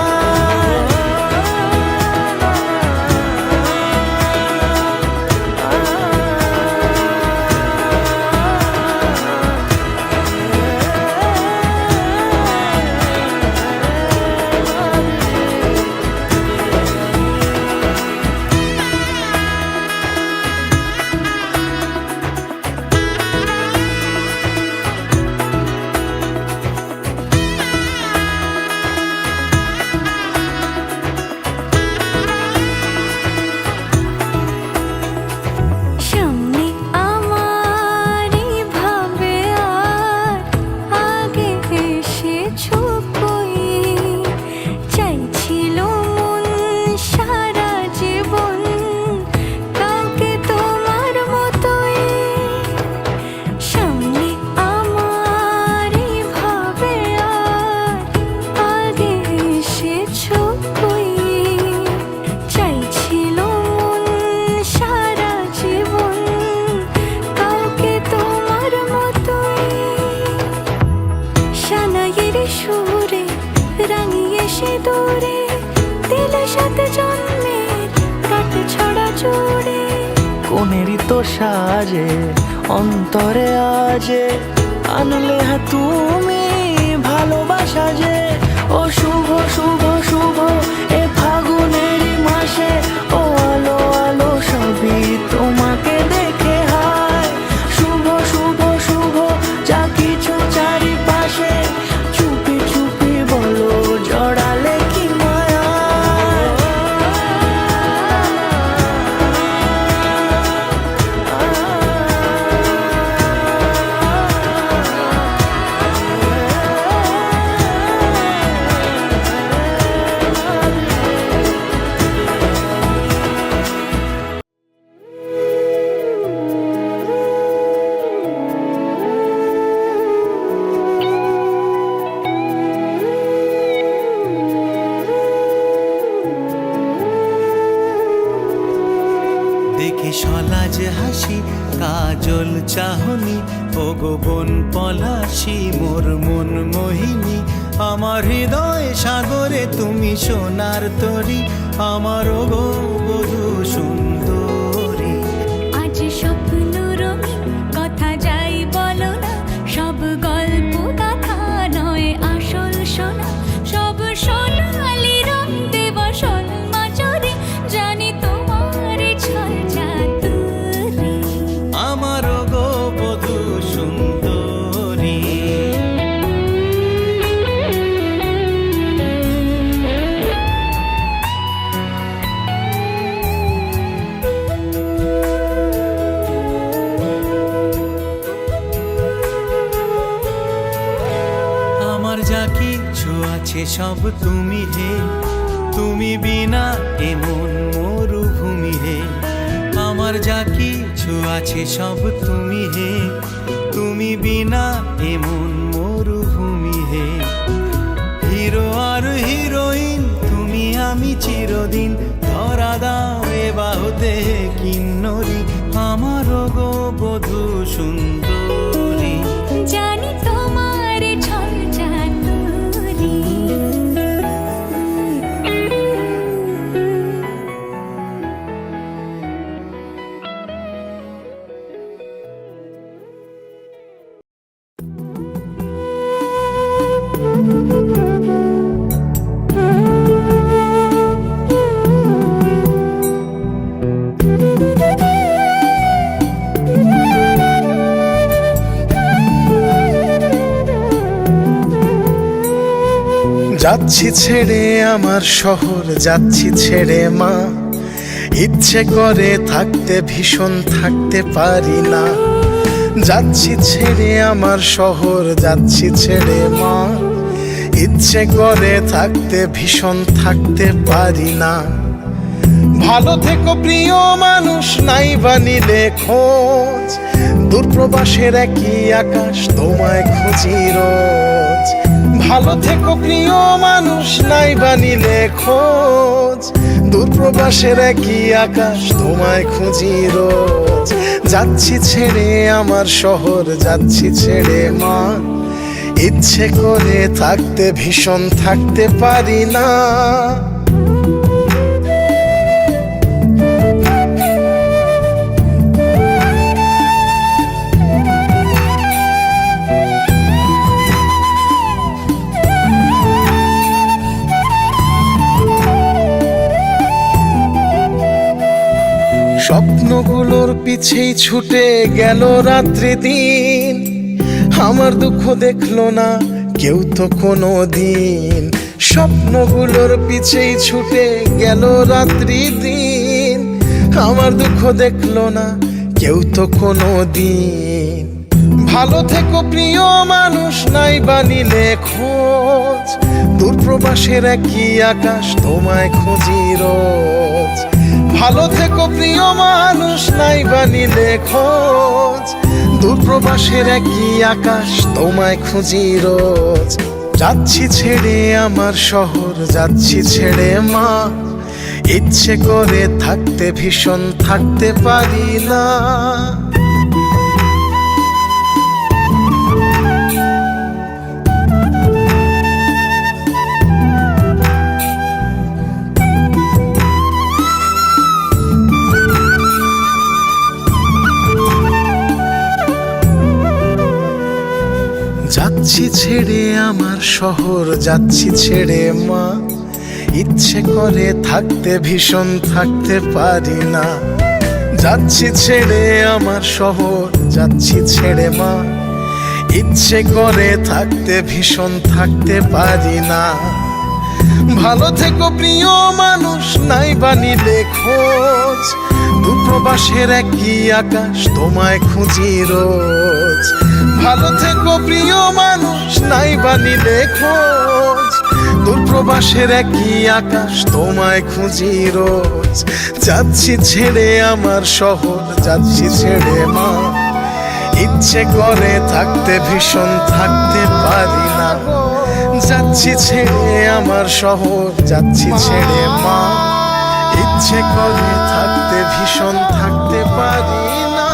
সামনে আমারই ভাবে আর আগে এসেছো কই। চাইছিল মন সারা জীবন কাউকে তোমার মতোই। সামনে আমারই ভাবে আর আগে এসেছো কই। চাইছিল মন সারা জীবন কাউকে তোমার মতোই। সানাইয়ের সুরে রাঙিয়ে সে দূরে, দিলে 7 জন্মের কাট ছড়া জোড়ে। কোনেরই তো সাজে অন্তরে আজে, আনলে তুমি ভালোবাসা যে। ও শুভ শুভ শুভ এ ফাগুনেরই মাসে, ও আলো আলো সবই তোমাকে দেখে হায়। শুভ শুভ শুভ যা কিছু চারিপাশে, চুপি চুপি বলো জড়ালে কি মায়া। দেখি সলাজ হাসি কাজল চাহনি, ও গো বন পলাশি মোর মন মোহিনী। আমার হৃদয় সাগরে তুমি সোনার তরী, আমার ও গো বধূ সুন্দরী। আজ স্বপ্ন রঙিন কথা যাই বলো না, সব গল্প কথা নয় আসল সোনা। সব সোনালি রং দেব সোল মাচরে, জানি তোমার ছল চাতুরি। আমার ও গো বধূ সুন্দরী। আমার যা কিছু আছে সব তুমি হে, তুমি বিনা এমন মরুভূমি হে। আমার যা কিছু আছে সব তুমি হে, তুমি বিনা এমন মরুভূমি হে। হিরো আর হিরোইন তুমি আমি চিরদিন ধরা দাও এ বাহুতে কিন্নরি আমার গো বধূ সুন্দরী। জানি তোমার ছল চাতুরি যাচ্ছি ছেড়ে আমার শহর, যাচ্ছি ছেড়ে মা, ইচ্ছে করে থাকতে ভীষণ থাকতে পারি না। যাচ্ছি ছেড়ে আমার শহর, যাচ্ছি ছেড়ে মা, ইচ্ছে করে থাকতে ভীষণ থাকতে পারি না। ভালো থেকো প্রিয় মানুষ, নাই বানিলে খোঁজ, দূরপ্রবাসের একই আকাশ তোমায় খুঁজি রোজ। ভালো থেকো প্রিয় মানুষ, নাই বানিলে খোঁজ, দূরপ্রবাসের একই আকাশ তোমায় খুঁজি রোজ। যাচ্ছি ছেড়ে আমার শহর, যাচ্ছি ছেড়ে মা, ইচ্ছে করে থাকতে ভীষণ থাকতে পারি না। স্বপ্নগুলোর পিছেই ছুটে গেল রাত্রি দিন, আমার দুঃখ দেখলো না কেউ তো কোনো দিন। স্বপ্নগুলোর পিছেই ছুটে গেল রাত্রি দিন, আমার দুঃখ দেখলো না কেউ তো কোনো দিন। ভালো থেকো প্রিয় মানুষ, নাই বানিলে খোঁজ, দূরপ্রবাসের একই আকাশ তোমায় খুঁজি রোজ। ভালো থেকো প্রিয় মানুষ, নাই বানিলে খোঁজ, দূরপ্রবাসের একই আকাশ তোমায় খুঁজি রোজ। যাচ্ছি ছেড়ে আমার শহর, যাচ্ছি ছেড়ে মা, ইচ্ছে করে থাকতে ভীষণ থাকতে পারি না। যাচ্ছি ছেড়ে আমার শহর, যাচ্ছি ছেড়ে মা, ইচ্ছে করে থাকতে ভীষণ থাকতে পারি না। যাচ্ছি ছেড়ে আমার শহর, যাচ্ছি ছেড়ে মা, ইচ্ছে করে থাকতে ভীষণ থাকতে পারি না। ভালো থেকো প্রিয় মানুষ, নাই বানিলে খোঁজ, দূরপ্রবাসের একই আকাশ তোমায় খুঁজি রোজ। ভালো থেকো প্রিয় মানুষ, নাই বানিলে খোঁজ, দূরপ্রবাসের একই আকাশ তোমায় খুঁজি রোজ। যাচ্ছি ছেড়ে আমার শহর, যাচ্ছি ছেড়ে মা, ইচ্ছে করে থাকতে ভীষণ থাকতে পারি না। যাচ্ছি ছেড়ে আমার শহর, যাচ্ছি ছেড়ে মা, ইচ্ছে করে থাকতে ভীষণ থাকতে পারি না।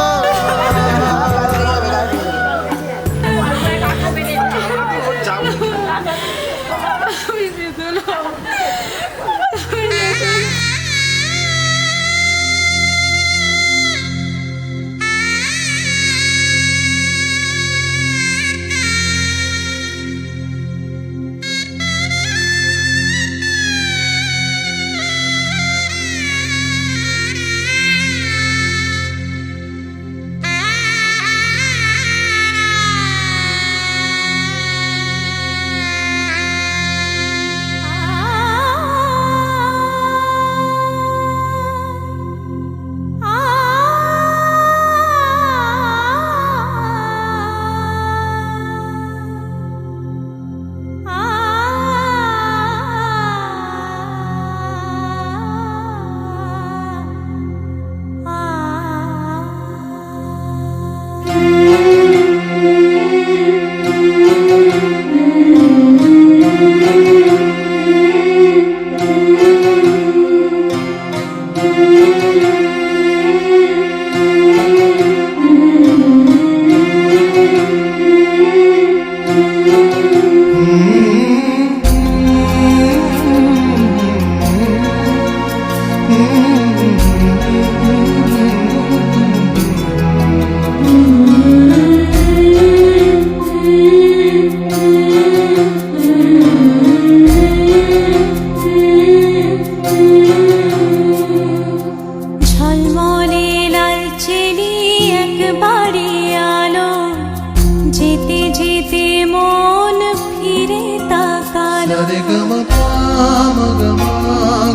মগমা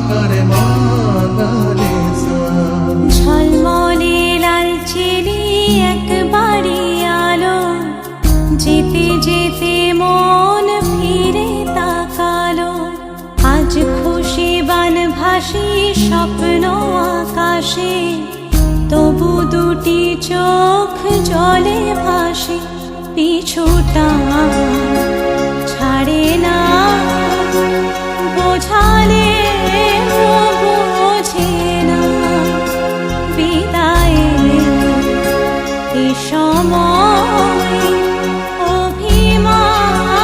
করে মা গারে সা। ঝলমলে লালচেলি একবারই আলো, যেতে যেতে মন ফিরে তাকালো। আজ খুশি বান ভাসি স্বপ্ন আকাশে, তবু দুটি চোখ জলে ভাসে। পিছুটা ছাড়ে না, বোঝালে বোঝে না। বিদায়ে এ সময় অভিমান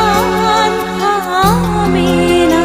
থামে না।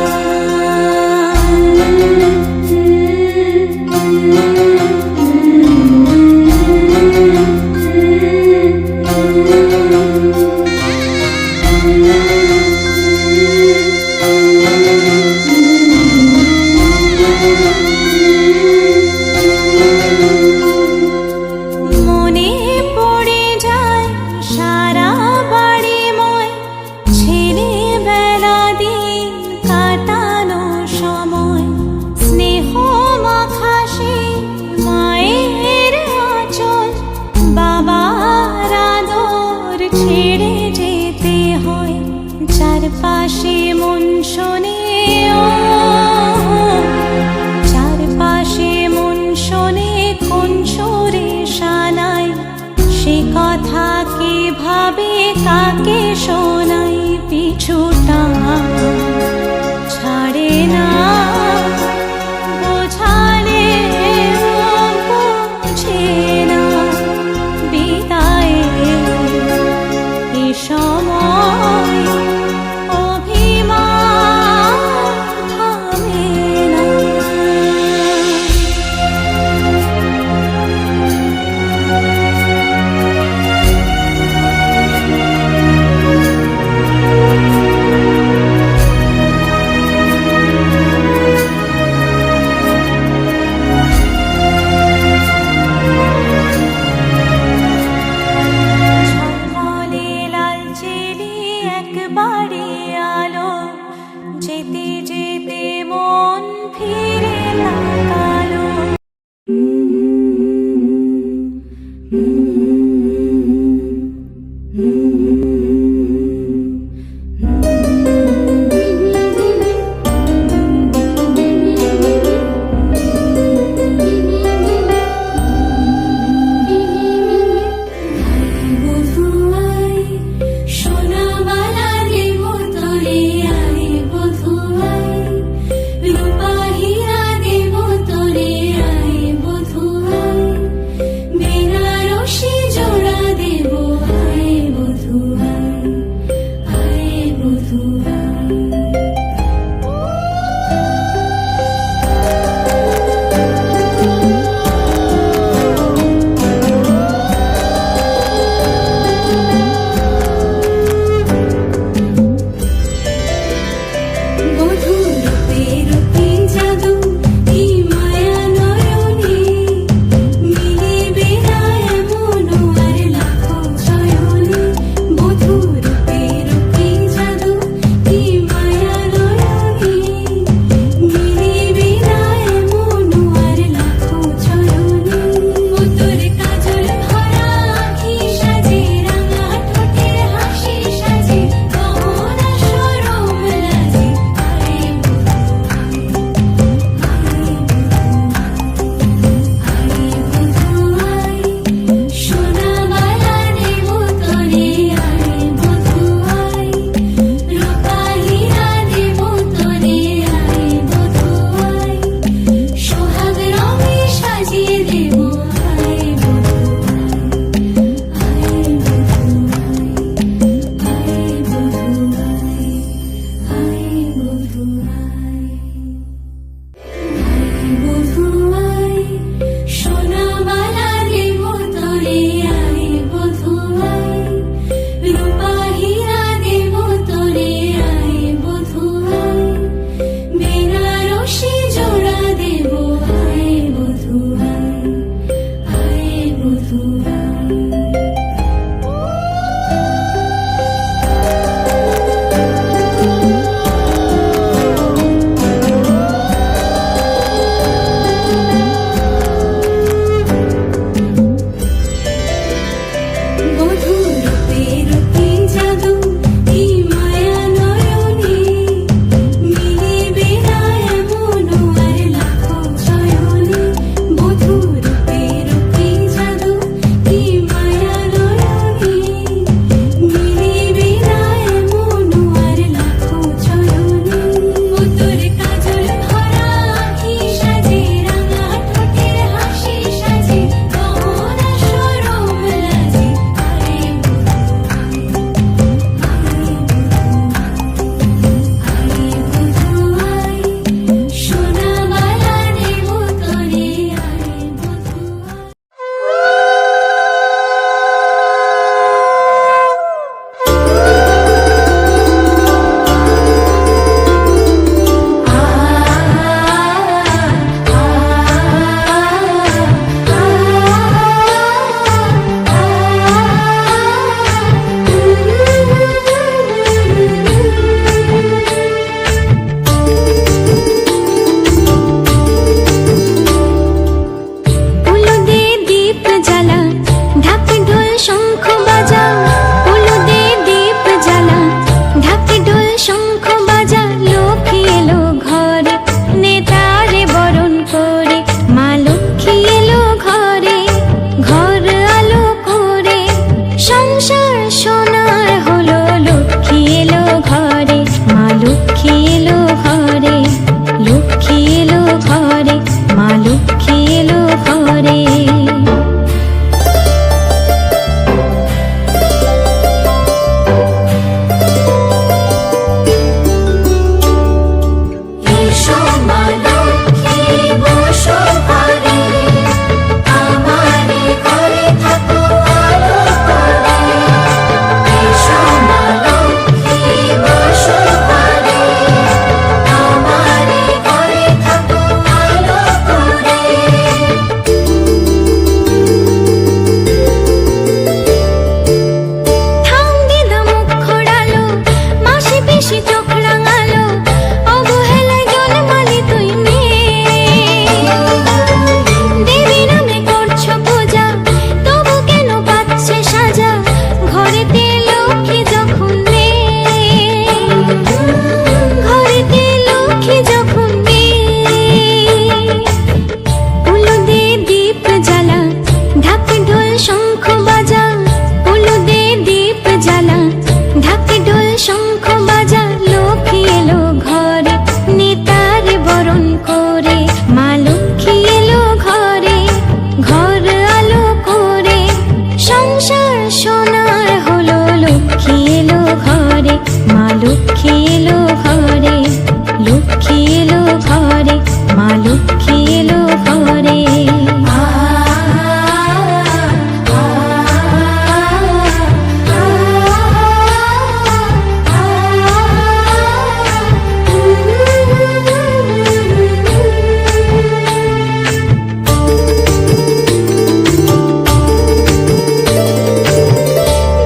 ঘরে, মা লক্ষ্মী এলো ঘরে।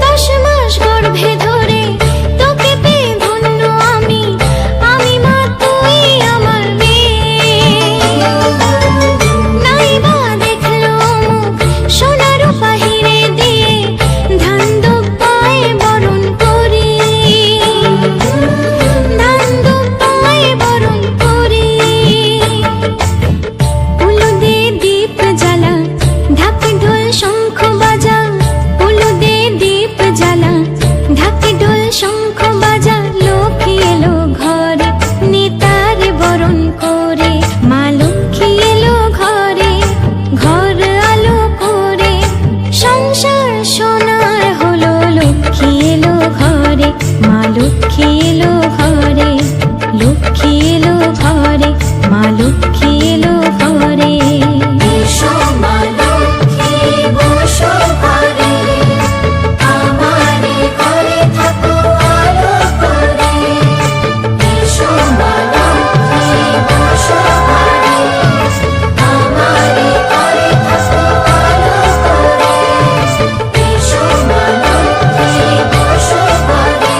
দশ মাস গর্ভে ধরে তোকে পেয়ে ধন্য আমি, আমি মা তুই আমার মেয়ে। নাই বা দেখলো মুখ সোনা রূপা হিরে দিয়ে, ধান দুব্বায় বরণ করি, ধান দুব্বায় বরণ করি। উলুদে দীপ জ্বালা, ঢাক ঢোল শঙ্খ বাজা, উলুদে দীপ জ্বালা, ঢাক ঢোল শঙ্খ বাজা। লক্ষ্মী এলো ঘরে, নেতারে বরণ করে, মা লক্ষ্মী এলো ঘরে, ঘর আলো করে। সংসার সোনার হলো, লক্ষ্মী এলো ঘরে, মা লক্ষ্মী এলো ঘরে, লক্ষ্মী এলো ঘরে, মা লক্ষ্মী এলো ঘরে। এসো মা লক্ষ্মী বসো ঘরে, আমারে ঘরে থাকো আলো করে। এসো মা লক্ষ্মী বসো ঘরে, আমারে ঘরে থাকো আলো করে। এসো মা লক্ষ্মী বসো ঘরে,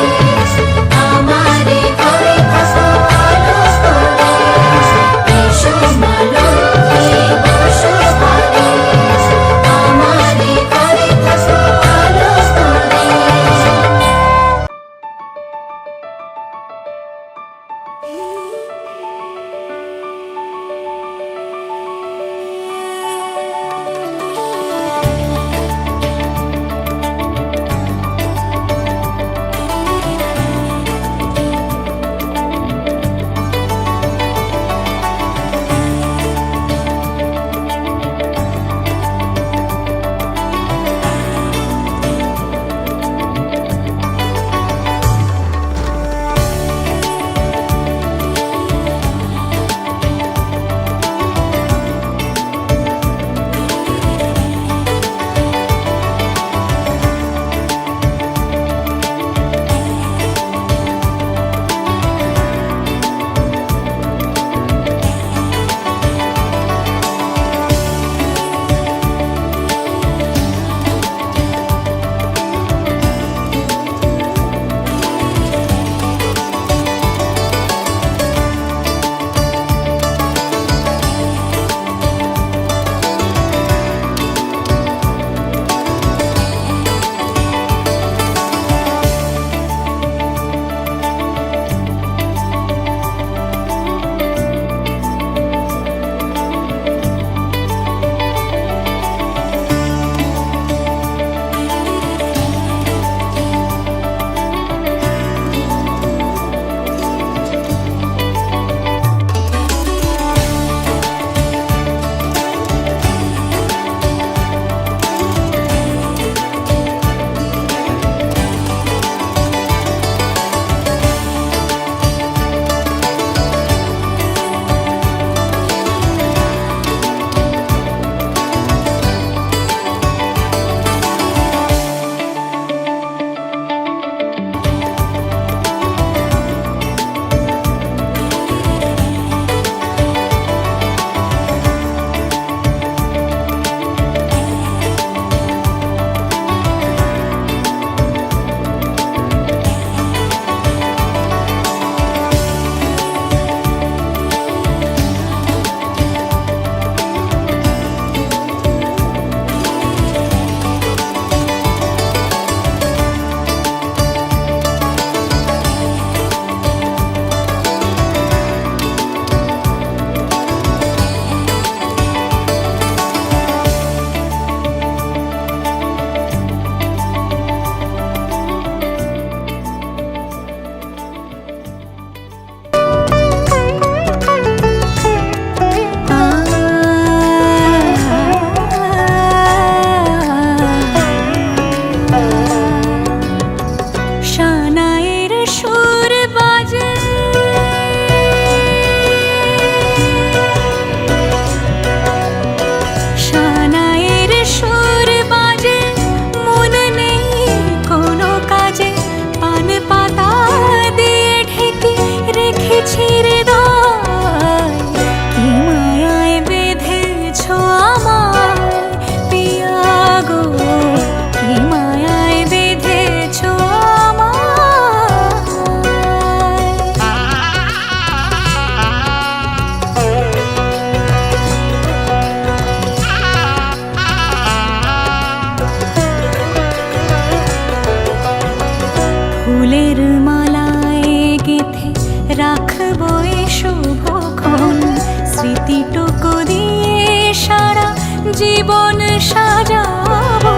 জীবন সাজাবো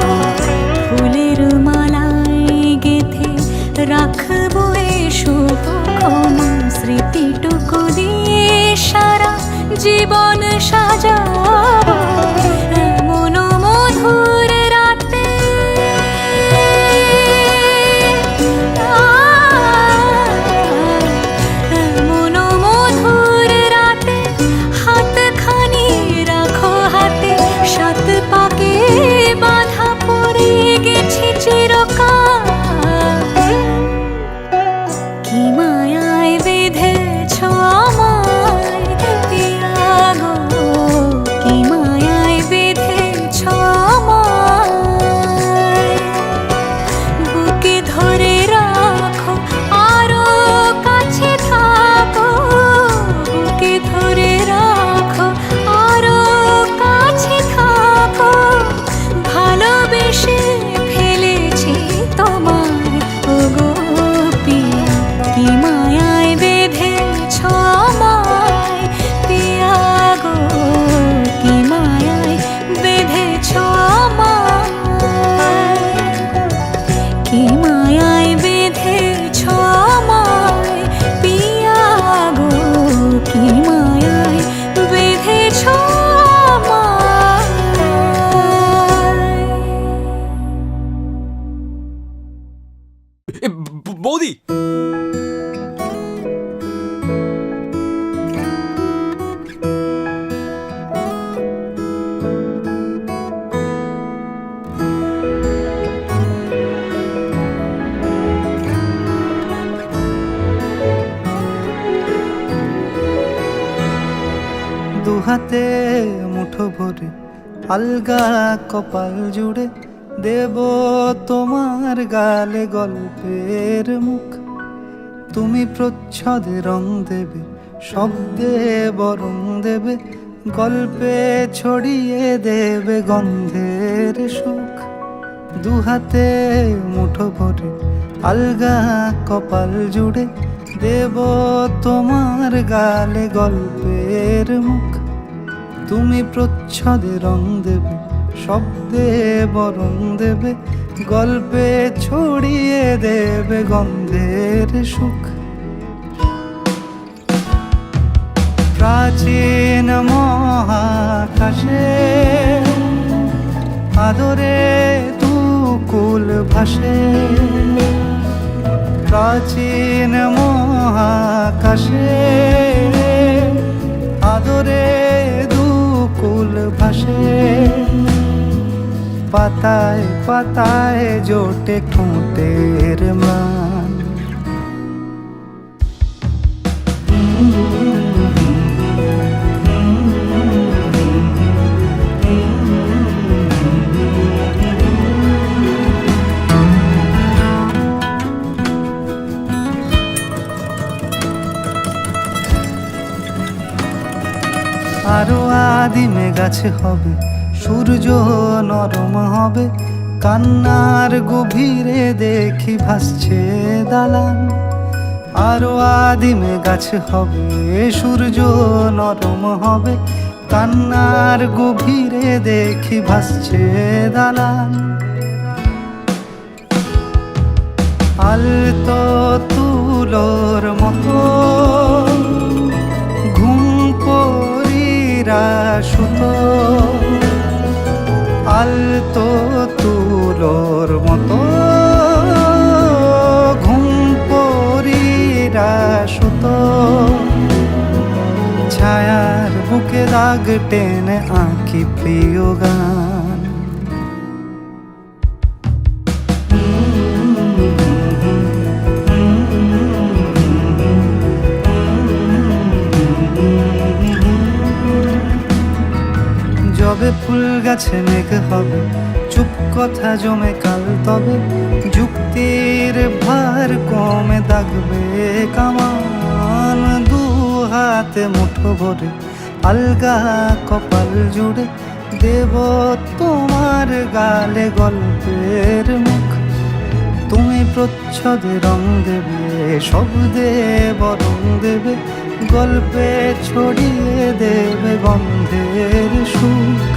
ফুলের মালায় গেথে রাখবো এ শুভক্ষণ স্মৃতিটুকু দিয়ে সারা জীবন সাজাবো এমন মধুর রাতে এমন মধুর রাতে হাতখানি রাখো হাতে সাত পাকে বাঁধা পড়ে গেছি চিরকাল কি মায়ায় বেঁধেছ আমায় পিয়া গো কি মায়ায় বেঁধেছ আমায় বুকে ধরে রাখো আরো কাছে থাকো বুকে ধরে রাখো আরো কাছে থাকো ভালোবেসে ফেলেছি তোমায় ওগো পিয়া কি মায়ায় বেঁধেছ আমায় পিয়া গো কি মায়ায় বেঁধেছ আমায় কি মায়ায় বেঁধেছ আমায় পিয়া গো কি মায়ায় বেঁধেছ আমায় বৌদি দুহাতে মুঠো ভরে আলগা কপাল জুড়ে দেব তোমার গালে গল্পের মুখ তুমি প্রচ্ছদে রং দেবে শব্দে বরং দেবে গল্পে ছড়িয়ে দেবে গন্ধের সুখ দুহাতে মুঠো ভরে আলগা কপাল জুড়ে দেব তোমার গালে গল্পের মুখ তুমি প্রচ্ছদে রং দেবে শব্দে বরং দেবে গল্পে ছড়িয়ে দেবে গন্ধের সুখ প্রাচীন মহাকাশে আদরে তুকুল ভাসে প্রাচীন মহাকাশে আদরে দুকুল ভাসে পাতায় পাতায় জোটে ঠোঁটের ম্লান আরো আদিমে গাছে হবে সূর্য নরম হবে কান্নার গভীরে দেখি ভাসছে দালান আরো আদিমে গাছে হবে সূর্য নরম হবে কান্নার গভীরে দেখি ভাসছে দালান আলতো তুলোর মতো ঘুম পরীরা সুতো আলতো তুলোর মতো ঘুম পরীরা সুতো ছায়ার বুকে দাগ টেনে আঁকি প্রিয় গান যবে ফুল গাছে মেঘ হবে চুপ কথা জমে কাল তবে যুক্তির ভার কমে দাগবে কামান দু হাতে মুঠো ভরে আলগা কপাল জুড়ে দেব তোমার গালে গল্পের মুখ তুমি প্রচ্ছদে রং দেবে শব্দে বরং দেবে গল্পে ছড়িয়ে দেবে গন্ধের সুখ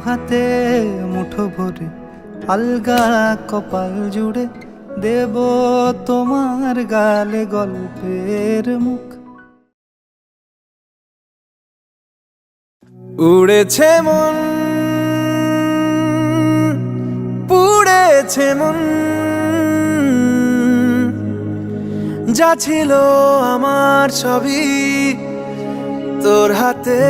হাতে মুঠো ভরে আলগা কপাল জুড়ে দেব তোমার গালে গল্পের মুখ। উড়েছে মন, পুড়েছে মন, যা ছিল আমার সবই তোর হাতে।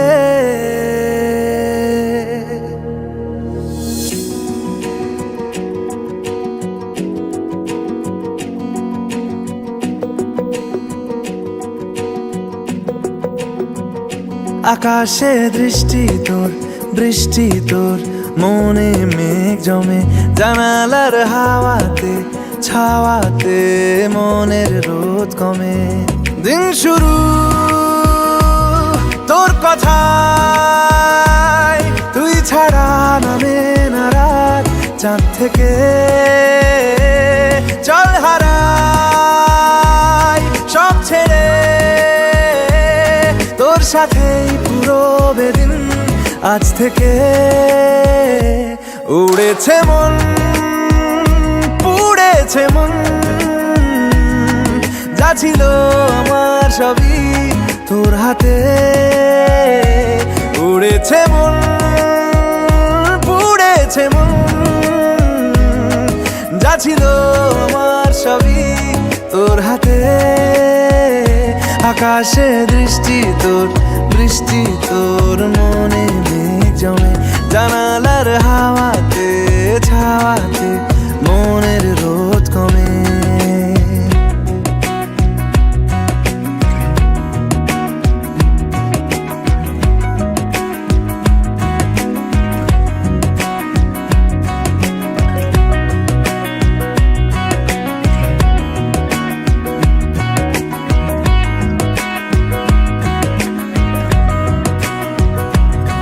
আকাশে দৃষ্টি তোর, বৃষ্টি তোর, মনে মেঘ জমে, জানালার হাওয়াতে ছাওয়াতে মনের রোদ কমে। দিন শুরু তোর কথায়, তুই ছাড়া নামে না রাত, চাঁদ থেকে চল হারাই সব ছেড়ে, তোর সাথেই পুরো বেদিন আজ থেকে। উড়েছে মন, পুড়েছে মন, যা ছিল আমার সবই তোর হাতে। উড়েছে মন, পুড়েছে মন, যা ছিল আমার সবই তোর হাতে। আকাশে দৃষ্টি তোর, বৃষ্টি তোর, মনে মেঘ জমে, জানালার হাওয়াতে ছাওয়াতে মনের রোদ কমে।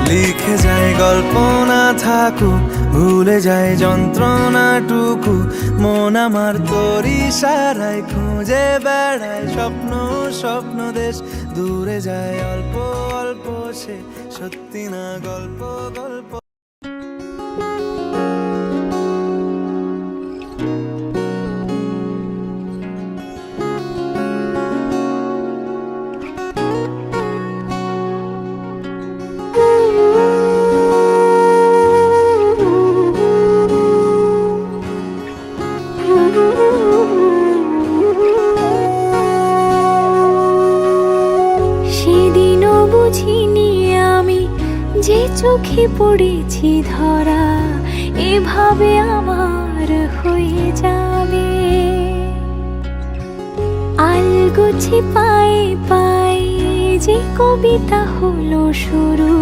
লিখে যায় গল্প না থাকুক, ভুলে যায় যন্ত্রণাটুকু, মন আমার তোর ইশারায় খুঁজে বেড়ায় স্বপ্ন স্বপ্ন দেশ। দূরে যায় অল্প অল্প সে সত্যি না গল্প গল্প। সেদিনও বুঝিনি আমি যে চোখে পড়েছি ধরা, এভাবে আমার হয়ে যাবে। আলগোছে পায়ে পায়ে যে কবিতা হলো শুরু,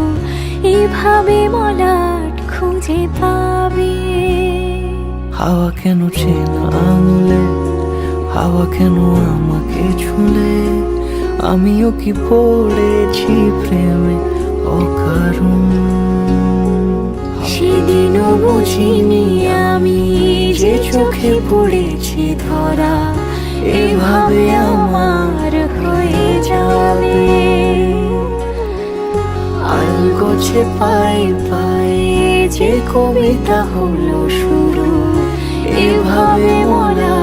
এভাবে মলাট খুঁজে পাবে। হাওয়া কেন চেনা আঙুলে, হাওয়া কেন আমাকে ছুলে, আমিও কি পড়েছি প্রেমে অকারণ। সেদিনও বুঝিনি আমি যে চোখে পড়েছি ধরা, এভাবে আমার হয়ে যাবে। আলগোছে পায়ে পায়ে যে কবিতা হলো শুরু, এভাবে মরা